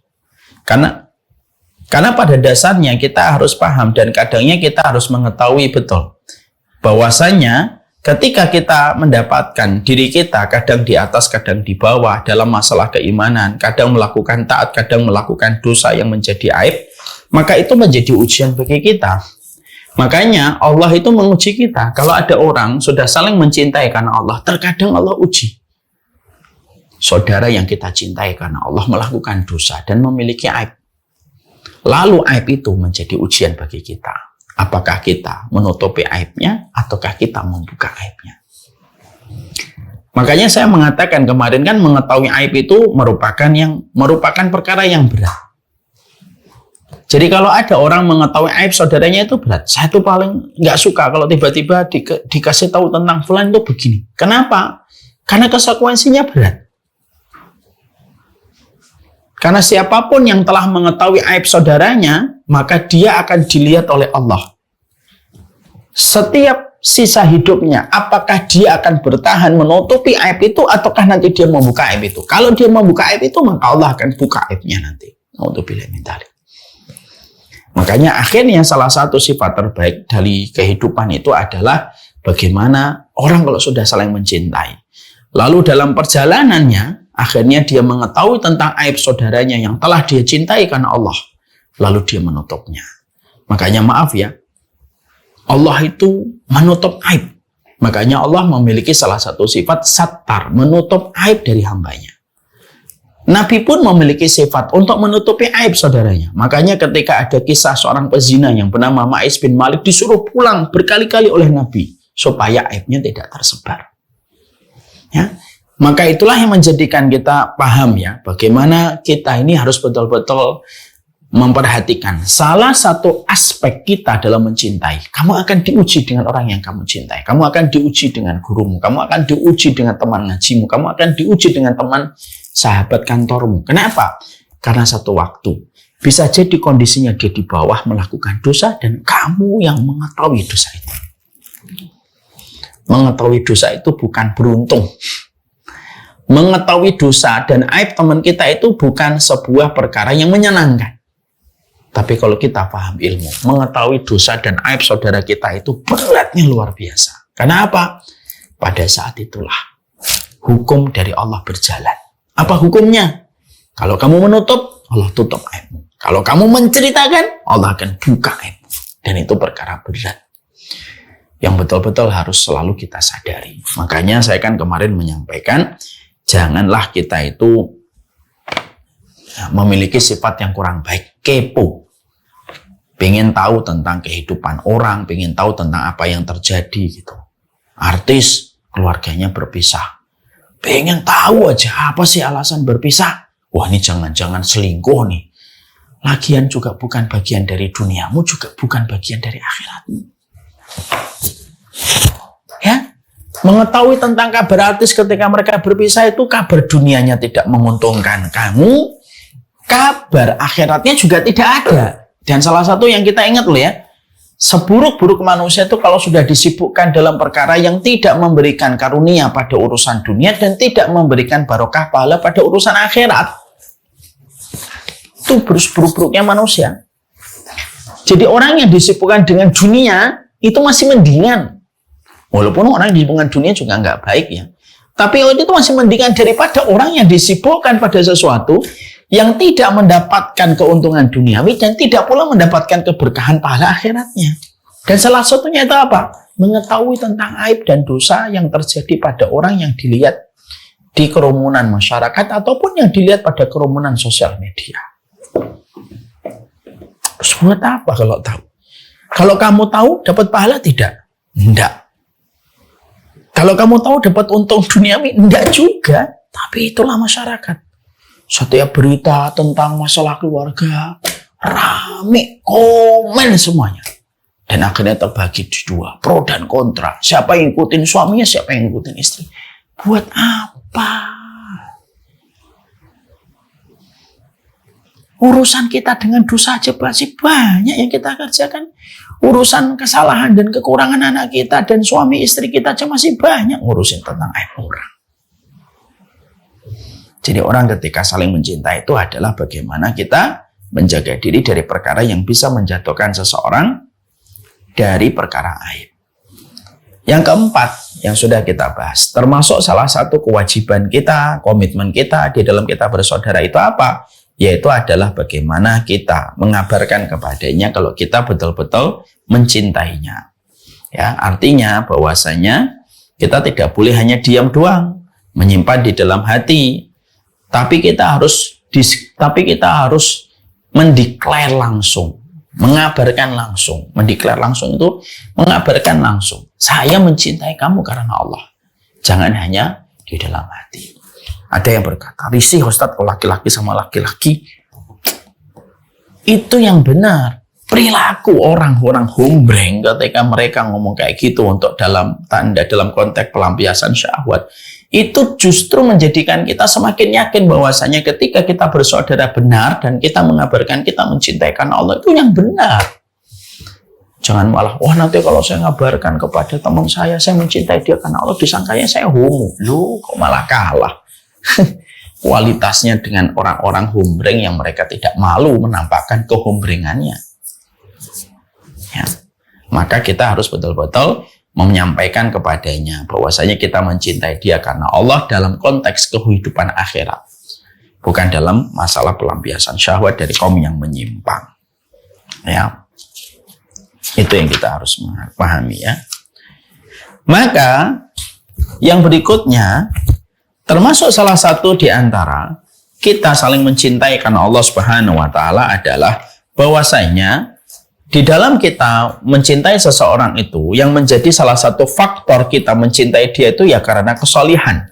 Karena pada dasarnya kita harus paham dan kadangnya kita harus mengetahui betul bahwasanya ketika kita mendapatkan diri kita kadang di atas, kadang di bawah dalam masalah keimanan, kadang melakukan taat, kadang melakukan dosa yang menjadi aib, maka itu menjadi ujian bagi kita. Makanya Allah itu menguji kita. Kalau ada orang sudah saling mencintai karena Allah, terkadang Allah uji saudara yang kita cintai karena Allah melakukan dosa dan memiliki aib. Lalu aib itu menjadi ujian bagi kita. Apakah kita menutupi aibnya ataukah kita membuka aibnya? Makanya saya mengatakan kemarin kan mengetahui aib itu merupakan perkara yang berat. Jadi kalau ada orang mengetahui aib saudaranya itu berat. Saya tuh paling nggak suka kalau tiba-tiba dikasih tahu tentang fulan itu begini. Kenapa? Karena konsekuensinya berat. Karena siapapun yang telah mengetahui aib saudaranya, maka dia akan dilihat oleh Allah. Setiap sisa hidupnya, apakah dia akan bertahan menutupi aib itu, ataukah nanti dia membuka aib itu? Kalau dia membuka aib itu, maka Allah akan buka aibnya nanti. Na'udzubillah min dzalik. Makanya akhirnya salah satu sifat terbaik dari kehidupan itu adalah bagaimana orang kalau sudah saling mencintai. Lalu dalam perjalanannya, akhirnya dia mengetahui tentang aib saudaranya yang telah dia cintai karena Allah. Lalu dia menutupnya. Makanya maaf ya, Allah itu menutup aib. Makanya Allah memiliki salah satu sifat sattar, menutup aib dari hambanya. Nabi pun memiliki sifat untuk menutupi aib saudaranya. Makanya ketika ada kisah seorang pezina yang bernama Ma'is bin Malik disuruh pulang berkali-kali oleh Nabi supaya aibnya tidak tersebar. Ya. Maka itulah yang menjadikan kita paham ya, bagaimana kita ini harus betul-betul memperhatikan salah satu aspek kita dalam mencintai. Kamu akan diuji dengan orang yang kamu cintai. Kamu akan diuji dengan gurumu. Kamu akan diuji dengan teman ngajimu. Kamu akan diuji dengan teman sahabat kantormu. Kenapa? Karena satu waktu bisa jadi kondisinya dia di bawah melakukan dosa dan kamu yang mengetahui dosa itu. Mengetahui dosa itu bukan beruntung. Mengetahui dosa dan aib teman kita itu bukan sebuah perkara yang menyenangkan. Tapi kalau kita paham ilmu, mengetahui dosa dan aib saudara kita itu beratnya luar biasa. Karena apa? Pada saat itulah hukum dari Allah berjalan. Apa hukumnya? Kalau kamu menutup, Allah tutup aibmu. Kalau kamu menceritakan, Allah akan buka aibmu. Dan itu perkara berat yang betul-betul harus selalu kita sadari. Makanya saya kan kemarin menyampaikan, janganlah kita itu memiliki sifat yang kurang baik, kepo. Pengen tahu tentang kehidupan orang, pengen tahu tentang apa yang terjadi gitu. Artis keluarganya berpisah. Pengen tahu aja apa sih alasan berpisah. Wah, ini jangan-jangan selingkuh nih. Lagian juga bukan bagian dari duniamu, juga bukan bagian dari akhiratmu. Ya, mengetahui tentang kabar artis ketika mereka berpisah itu kabar dunianya tidak menguntungkan kamu, kabar akhiratnya juga tidak ada. Dan salah satu yang kita ingat loh ya, seburuk-buruk manusia itu kalau sudah disibukkan dalam perkara yang tidak memberikan karunia pada urusan dunia dan tidak memberikan barokah pahala pada urusan akhirat. Itu buruk-buruknya manusia. Jadi orang yang disibukkan dengan dunia itu masih mendingan. Walaupun orang di lingkungan dunia juga nggak baik ya. Tapi itu masih mendingan daripada orang yang disibukkan pada sesuatu yang tidak mendapatkan keuntungan duniawi dan tidak pula mendapatkan keberkahan pahala akhiratnya. Dan salah satunya itu apa? Mengetahui tentang aib dan dosa yang terjadi pada orang yang dilihat di kerumunan masyarakat ataupun yang dilihat pada kerumunan sosial media. Terus buat apa kalau tahu? Kalau kamu tahu dapat pahala tidak? Tidak. Kalau kamu tahu dapat untung duniawi, enggak juga. Tapi itulah masyarakat. Setiap berita tentang masalah keluarga, rame, komen semuanya. Dan akhirnya terbagi di dua, pro dan kontra. Siapa yang ngikutin suaminya, siapa yang ngikutin istri. Buat apa? Urusan kita dengan dosa aja masih banyak yang kita kerjakan. Urusan kesalahan dan kekurangan anak kita dan suami istri kita aja masih banyak ngurusin tentang aib orang. Jadi orang ketika saling mencintai itu adalah bagaimana kita menjaga diri dari perkara yang bisa menjatuhkan seseorang dari perkara aib. Yang keempat yang sudah kita bahas, termasuk salah satu kewajiban kita, komitmen kita di dalam kita bersaudara itu apa? Yaitu adalah bagaimana kita mengabarkan kepadanya kalau kita betul-betul mencintainya. Ya, artinya bahwasanya kita tidak boleh hanya diam doang, menyimpan di dalam hati, tapi kita harus mendeklar langsung, mengabarkan langsung. Mendeklar langsung itu mengabarkan langsung. Saya mencintai kamu karena Allah. Jangan hanya di dalam hati. Ada yang berkata, risih Ustadz kalau laki-laki sama laki-laki. Itu yang benar. Perilaku orang-orang humbreng ketika mereka ngomong kayak gitu untuk dalam konteks pelampiasan syahwat. Itu justru menjadikan kita semakin yakin bahwasanya ketika kita bersaudara benar dan kita mengabarkan kita mencintai karena Allah, itu yang benar. Jangan malah, nanti kalau saya ngabarkan kepada teman saya mencintai dia karena Allah, disangkanya saya homo. Loh, kok malah kalah. Kualitasnya dengan orang-orang humbreng yang mereka tidak malu menampakkan kehumbrengannya. Ya. Maka kita harus betul-betul menyampaikan kepadanya bahwasanya kita mencintai dia karena Allah dalam konteks kehidupan akhirat, bukan dalam masalah pelampiasan syahwat dari kaum yang menyimpang. Ya, itu yang kita harus pahami ya. Maka yang berikutnya, termasuk salah satu di antara kita saling mencintai karena Allah Subhanahu wa taala adalah bahwasanya di dalam kita mencintai seseorang itu yang menjadi salah satu faktor kita mencintai dia itu ya karena kesolihan.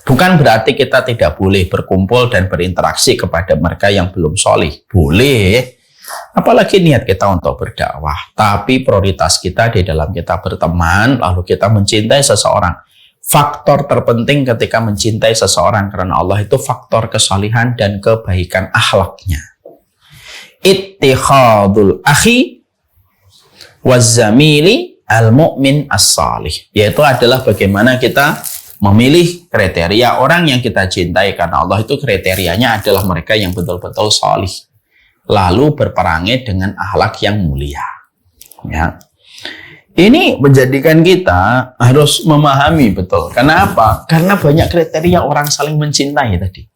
Bukan berarti kita tidak boleh berkumpul dan berinteraksi kepada mereka yang belum solih. Boleh. Apalagi niat kita untuk berdakwah. Tapi prioritas kita di dalam kita berteman, lalu kita mencintai seseorang. Faktor terpenting ketika mencintai seseorang karena Allah itu faktor kesalihan dan kebaikan akhlaknya. Ittikhadul akhi wazzamili al-mu'min as-salih. Yaitu adalah bagaimana kita memilih kriteria orang yang kita cintai karena Allah itu kriterianya adalah mereka yang betul-betul salih. Lalu berperangi dengan akhlak yang mulia. Ya. Ini menjadikan kita harus memahami betul. Karena apa? Karena banyak kriteria orang saling mencintai tadi.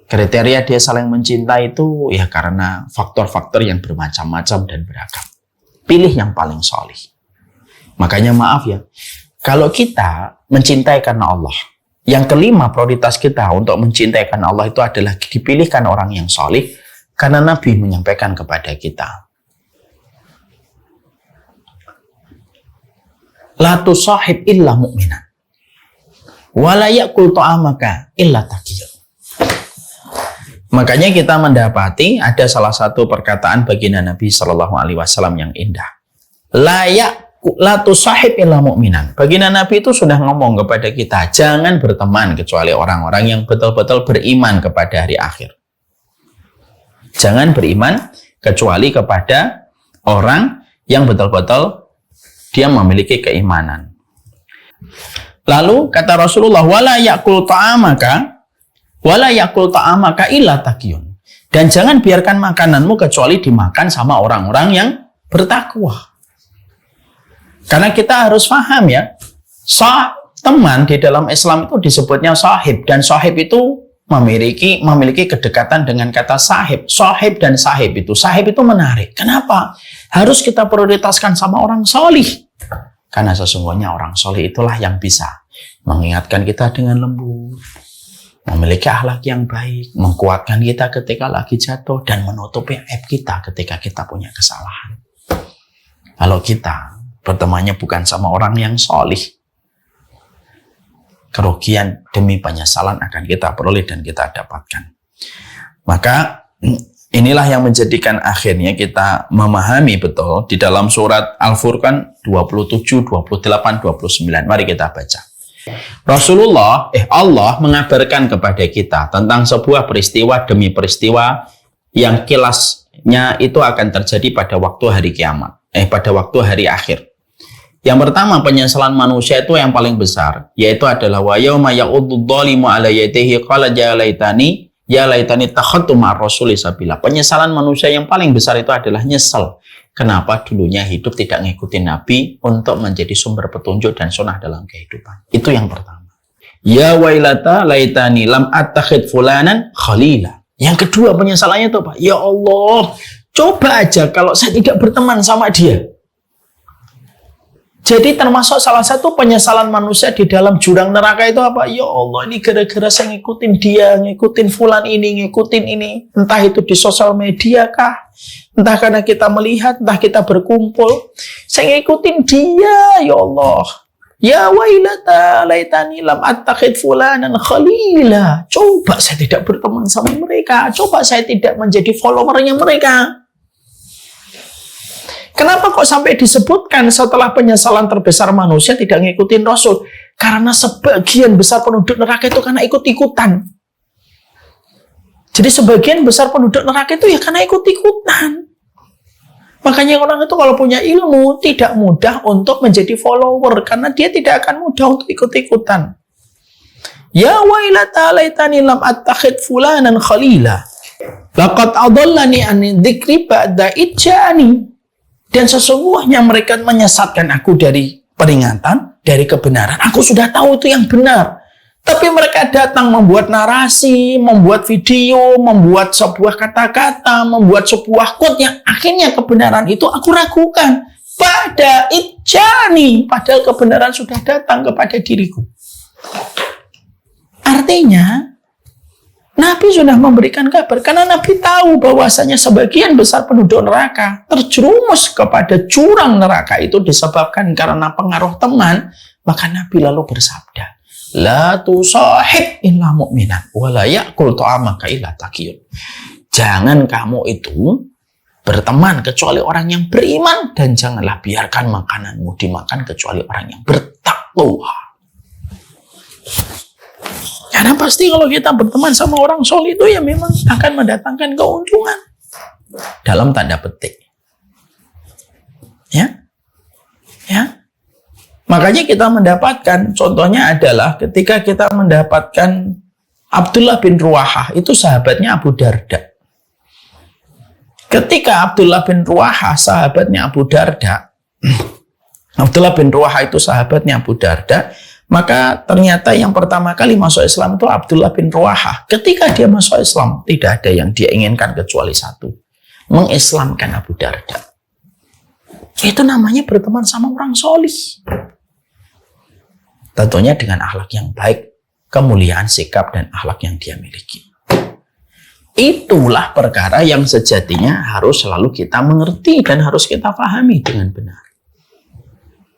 Kriteria dia saling mencintai itu ya karena faktor-faktor yang bermacam-macam dan beragam. Pilih yang paling solih. Makanya maaf ya, kalau kita mencintai karena Allah, yang kelima prioritas kita untuk mencintai karena Allah itu adalah dipilihkan orang yang solih, karena Nabi menyampaikan kepada kita, la tusahib illa mu'minan wa la ya'kul ta'amaka illa taqiyun. Makanya kita mendapati ada salah satu perkataan baginda Nabi Shallallahu Alaihi Wasallam yang indah. La tusahib illa mu'minan. Baginda Nabi itu sudah ngomong kepada kita, jangan berteman kecuali orang-orang yang betul-betul beriman kepada hari akhir. Jangan beriman kecuali kepada orang yang betul-betul dia memiliki keimanan. Lalu kata Rasulullah, wala yakul ta'amaka illa taqiyun. Dan jangan biarkan makananmu kecuali dimakan sama orang-orang yang bertakwa. Karena kita harus paham ya, teman di dalam Islam itu disebutnya sahib, dan sahib itu memiliki kedekatan dengan kata sahib. Sahib dan sahib itu menarik. Kenapa? Harus kita prioritaskan sama orang solih. Karena sesungguhnya orang solih itulah yang bisa mengingatkan kita dengan lembut, memiliki akhlak yang baik, menguatkan kita ketika lagi jatuh, dan menutupi aib kita ketika kita punya kesalahan. Kalau kita bertemannya bukan sama orang yang solih, kerugian demi penyesalan akan kita peroleh dan kita dapatkan. Maka inilah yang menjadikan akhirnya kita memahami betul di dalam surat Al-Furqan 27, 28, 29. Mari kita baca. Allah mengabarkan kepada kita tentang sebuah peristiwa demi peristiwa yang kilasnya itu akan terjadi pada waktu hari kiamat, pada waktu hari akhir. Yang pertama, penyesalan manusia itu yang paling besar, yaitu adalah wa yauma ya'uddu dzalimu 'ala yadihi qala ya laitani takhadtu ma'ar rasuli sabila. Penyesalan manusia yang paling besar itu adalah nyesel. Kenapa dulunya hidup tidak ngikutin Nabi untuk menjadi sumber petunjuk dan sunnah dalam kehidupan. Itu yang pertama. Ya wailata laitani lam attakhid fulanan khalila. Yang kedua penyesalannya itu apa? Ya Allah, coba aja kalau saya tidak berteman sama dia. Jadi termasuk salah satu penyesalan manusia di dalam jurang neraka itu apa? Ya Allah, ini gara-gara saya ngikutin dia, ngikutin fulan ini, ngikutin ini. Entah itu di sosial media kah? Entah karena kita melihat, entah kita berkumpul. Saya ngikutin dia, ya Allah. Ya wailata laitani lam attakhid fulanan khalila. Coba saya tidak berteman sama mereka. Coba saya tidak menjadi followernya mereka. Kenapa kok sampai disebutkan setelah penyesalan terbesar manusia tidak ngikutin Rasul? Karena sebagian besar penduduk neraka itu karena ikut-ikutan. Jadi sebagian besar penduduk neraka itu ya karena ikut-ikutan. Makanya orang itu kalau punya ilmu tidak mudah untuk menjadi follower karena dia tidak akan mudah untuk ikut-ikutan. Ya wailata laitani lam attakhid fulanan khalila. Laqad adallani an dzikri ba'da idja'ani. Dan sesungguhnya mereka menyesatkan aku dari peringatan, dari kebenaran. Aku sudah tahu itu yang benar. Tapi mereka datang membuat narasi, membuat video, membuat sebuah kata-kata, membuat sebuah quote yang akhirnya kebenaran itu aku ragukan. Pada idjani, padahal kebenaran sudah datang kepada diriku. Artinya, Nabi sudah memberikan kabar, karena Nabi tahu bahwasanya sebagian besar penduduk neraka terjerumus kepada jurang neraka itu disebabkan karena pengaruh teman, maka Nabi lalu bersabda, La tusahib illa mu'minan, wa la ya'kul ta'amaka illa taqiyun. Jangan kamu itu berteman kecuali orang yang beriman, dan janganlah biarkan makananmu dimakan kecuali orang yang bertakwa. Karena pasti kalau kita berteman sama orang soleh itu ya memang akan mendatangkan keuntungan. Dalam tanda petik. Ya. Makanya kita mendapatkan, contohnya adalah ketika kita mendapatkan Abdullah bin Ruwahah, itu sahabatnya Abu Darda. Ketika Abdullah bin Ruwahah, sahabatnya Abu Darda, Abdullah bin Ruwahah itu sahabatnya Abu Darda, maka ternyata yang pertama kali masuk Islam itu Abdullah bin Ruwahah. Ketika dia masuk Islam, tidak ada yang dia inginkan kecuali satu, mengislamkan Abu Darda. Itu namanya berteman sama orang solih. Tentunya dengan akhlak yang baik, kemuliaan sikap dan akhlak yang dia miliki. Itulah perkara yang sejatinya harus selalu kita mengerti dan harus kita pahami dengan benar.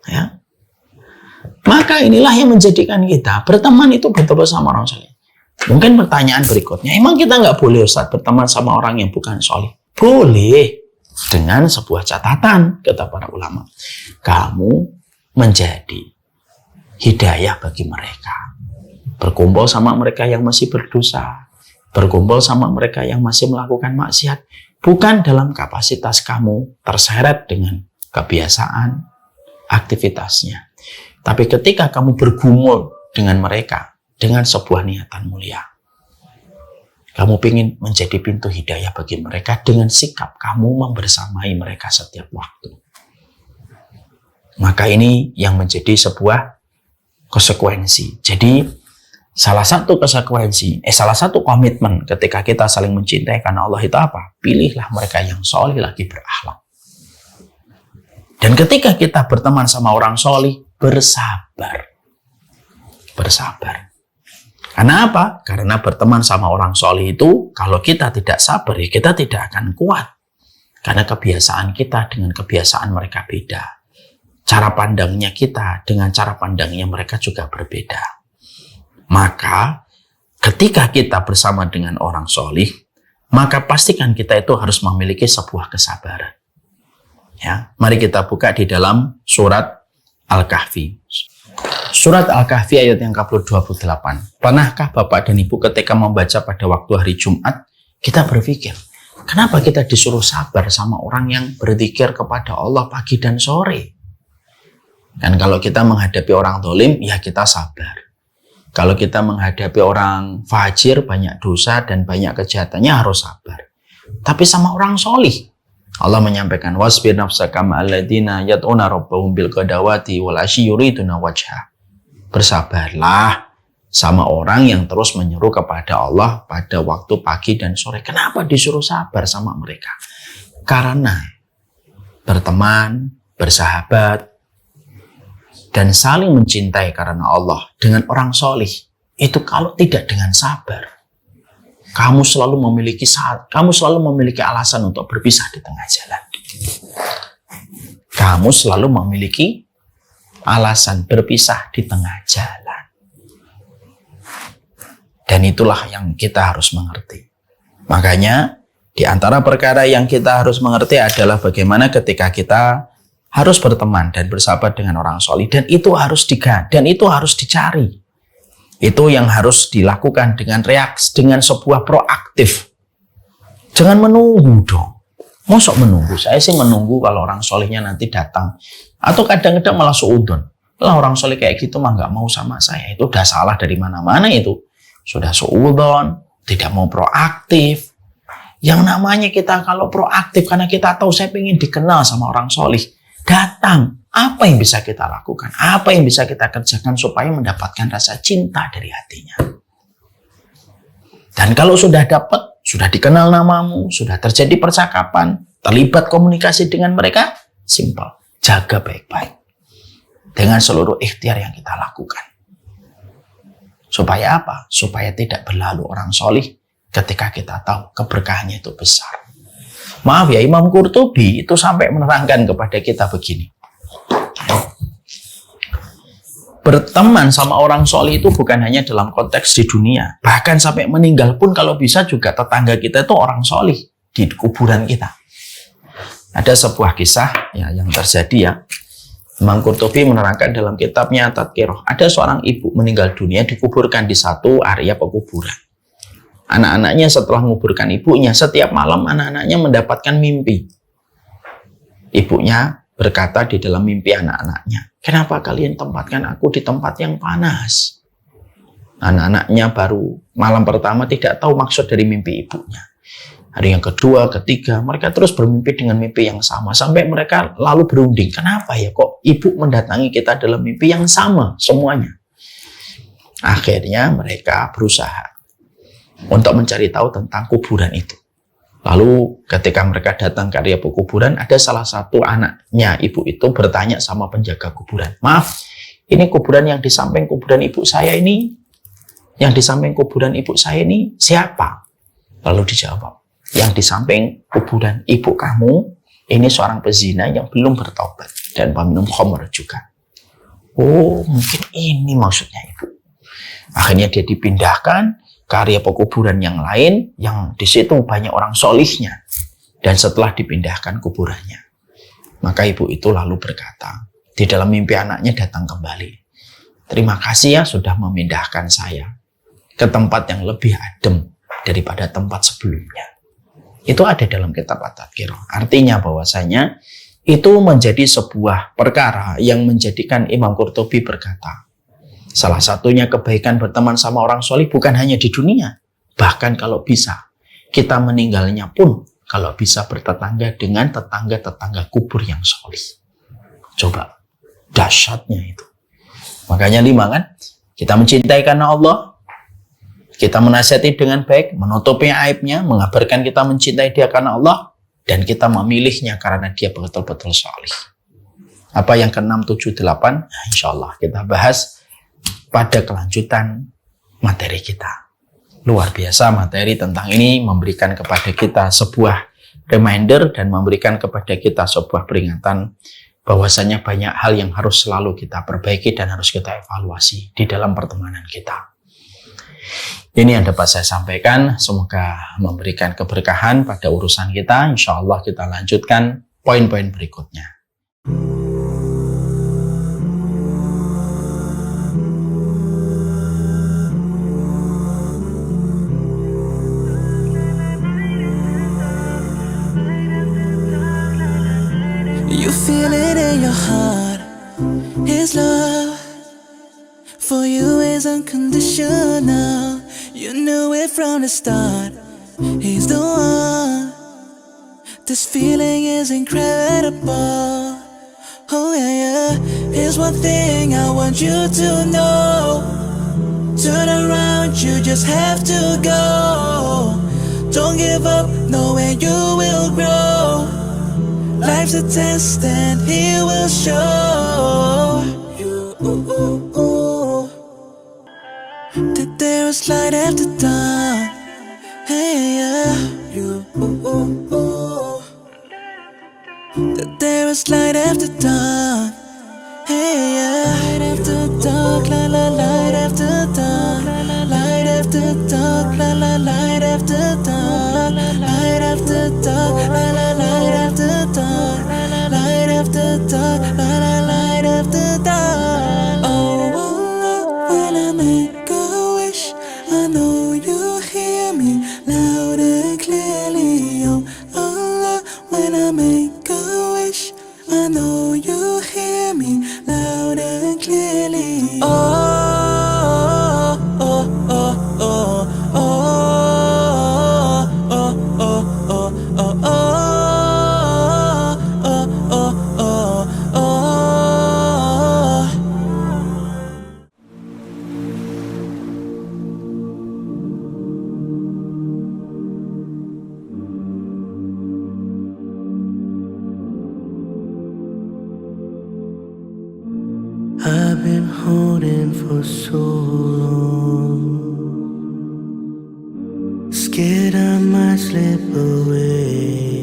Ya. Maka inilah yang menjadikan kita berteman itu betul-betul sama orang soleh. Mungkin pertanyaan berikutnya, emang kita nggak boleh Ustaz berteman sama orang yang bukan soleh? Boleh, dengan sebuah catatan, kata para ulama. Kamu menjadi hidayah bagi mereka. Berkumpul sama mereka yang masih berdosa. Berkumpul sama mereka yang masih melakukan maksiat. Bukan dalam kapasitas kamu terseret dengan kebiasaan, aktivitasnya. Tapi ketika kamu bergumul dengan mereka dengan sebuah niatan mulia, kamu ingin menjadi pintu hidayah bagi mereka dengan sikap kamu membersamai mereka setiap waktu. Maka ini yang menjadi sebuah konsekuensi. Jadi salah satu konsekuensi, salah satu komitmen ketika kita saling mencintai karena Allah itu apa? Pilihlah mereka yang soleh lagi berakhlak. Dan ketika kita berteman sama orang soleh, bersabar. Karena apa? Karena berteman sama orang soleh itu, kalau kita tidak sabar, ya kita tidak akan kuat. Karena kebiasaan kita dengan kebiasaan mereka beda. Cara pandangnya kita dengan cara pandangnya mereka juga berbeda. Maka, ketika kita bersama dengan orang soleh, maka pastikan kita itu harus memiliki sebuah kesabaran. Ya, mari kita buka di dalam surat Al-Kahfi. Surat Al-Kahfi ayat yang ke-28. Pernahkah Bapak dan Ibu ketika membaca pada waktu hari Jumat, kita berpikir, kenapa kita disuruh sabar sama orang yang berzikir kepada Allah pagi dan sore? Dan kalau kita menghadapi orang zalim, ya kita sabar. Kalau kita menghadapi orang fajir, banyak dosa dan banyak kejahatannya, harus sabar. Tapi sama orang solih, Allah menyampaikan, wasbir nafsaka ma'alladina yad'una rabbahum bil ghadawati wal asyi yuriduna wajha. Bersabarlah sama orang yang terus menyeru kepada Allah pada waktu pagi dan sore. Kenapa disuruh sabar sama mereka? Karena berteman, bersahabat, dan saling mencintai karena Allah dengan orang solih, itu kalau tidak dengan sabar, kamu selalu memiliki alasan untuk berpisah di tengah jalan. Kamu selalu memiliki alasan berpisah di tengah jalan. Dan itulah yang kita harus mengerti. Makanya, di antara perkara yang kita harus mengerti adalah bagaimana ketika kita harus berteman dan bersahabat dengan orang solih. Dan itu harus dicari. Itu yang harus dilakukan dengan reaksi, dengan sebuah proaktif. Jangan menunggu dong. Mosok menunggu? Saya sih menunggu kalau orang solehnya nanti datang. Atau kadang-kadang malah suudon. Lah orang soleh kayak gitu mah nggak mau sama saya. Itu udah salah dari mana-mana itu. Sudah suudon, tidak mau proaktif. Yang namanya kita kalau proaktif karena kita tahu saya pengen dikenal sama orang soleh. Datang. Apa yang bisa kita lakukan? Apa yang bisa kita kerjakan supaya mendapatkan rasa cinta dari hatinya? Dan kalau sudah dapat, sudah dikenal namamu, sudah terjadi percakapan, terlibat komunikasi dengan mereka, simpel. Jaga baik-baik. Dengan seluruh ikhtiar yang kita lakukan. Supaya apa? Supaya tidak berlalu orang solih ketika kita tahu keberkahannya itu besar. Maaf ya, Imam Qurtubi itu sampai menerangkan kepada kita begini. Berteman sama orang soleh itu bukan hanya dalam konteks di dunia. Bahkan sampai meninggal pun kalau bisa juga tetangga kita itu orang soleh di kuburan kita. Ada sebuah kisah ya, yang terjadi ya. Imam Qurtubi menerangkan dalam kitabnya Tadhkirah. Ada seorang ibu meninggal dunia dikuburkan di satu area pekuburan. Anak-anaknya setelah menguburkan ibunya, setiap malam anak-anaknya mendapatkan mimpi. Ibunya berkata di dalam mimpi anak-anaknya, kenapa kalian tempatkan aku di tempat yang panas? Anak-anaknya baru malam pertama tidak tahu maksud dari mimpi ibunya. Hari yang kedua, ketiga, mereka terus bermimpi dengan mimpi yang sama. Sampai mereka lalu berunding, kenapa ya kok ibu mendatangi kita dalam mimpi yang sama semuanya? Akhirnya mereka berusaha untuk mencari tahu tentang kuburan itu. Lalu ketika mereka datang ke area pekuburan, ada salah satu anaknya ibu itu bertanya sama penjaga kuburan, maaf, ini kuburan yang di samping kuburan ibu saya ini, siapa? Lalu dijawab, yang di samping kuburan ibu kamu, ini seorang pezina yang belum bertobat dan peminum khamr juga. Oh, mungkin ini maksudnya ibu. Akhirnya dia dipindahkan ke area pekuburan yang lain, yang di situ banyak orang solihnya. Dan setelah dipindahkan kuburannya, maka ibu itu lalu berkata, di dalam mimpi anaknya datang kembali, terima kasih ya sudah memindahkan saya ke tempat yang lebih adem daripada tempat sebelumnya. Itu ada dalam kitab At-Tadhkirah. Artinya bahwasanya itu menjadi sebuah perkara yang menjadikan Imam Qurtubi berkata, salah satunya kebaikan berteman sama orang solih bukan hanya di dunia. Bahkan kalau bisa, kita meninggalnya pun kalau bisa bertetangga dengan tetangga-tetangga kubur yang solih. Coba, dahsyatnya itu. Makanya 5 kan, kita mencintai karena Allah, kita menasihati dengan baik, menutupi aibnya, mengabarkan kita mencintai dia karena Allah, dan kita memilihnya karena dia betul-betul solih. Apa yang ke-6, 7, 8? Nah, insya Allah kita bahas pada kelanjutan materi kita. Luar biasa materi tentang ini memberikan kepada kita sebuah reminder dan memberikan kepada kita sebuah peringatan bahwasanya banyak hal yang harus selalu kita perbaiki dan harus kita evaluasi di dalam pertemanan kita. Ini yang dapat saya sampaikan. Semoga memberikan keberkahan pada urusan kita. Insya Allah kita lanjutkan poin-poin berikutnya. You feel it in your heart. His love for you is unconditional. You knew it from the start. He's the one. This feeling is incredible. Oh yeah, yeah. Here's one thing I want you to know. Turn around, you just have to go. Don't give up, knowing you will grow. Life's a test and he will show you that there is light after dawn. Hey, yeah, you that there is light after dawn. Hey, yeah, light after dark, la la, light after dark, light after dark, la la, light after dark, light after dark, la la, light after dark, light after dark, la la, light after dark. Oh, when I make a wish, I know you hear me loud and clearly. Oh, Allah, when I make a wish, I know you hear me loud and clearly. Oh, oh, oh, oh, oh, oh, oh, oh, oh, oh, oh, oh, oh, oh. I've been holding for so long, scared I might slip away.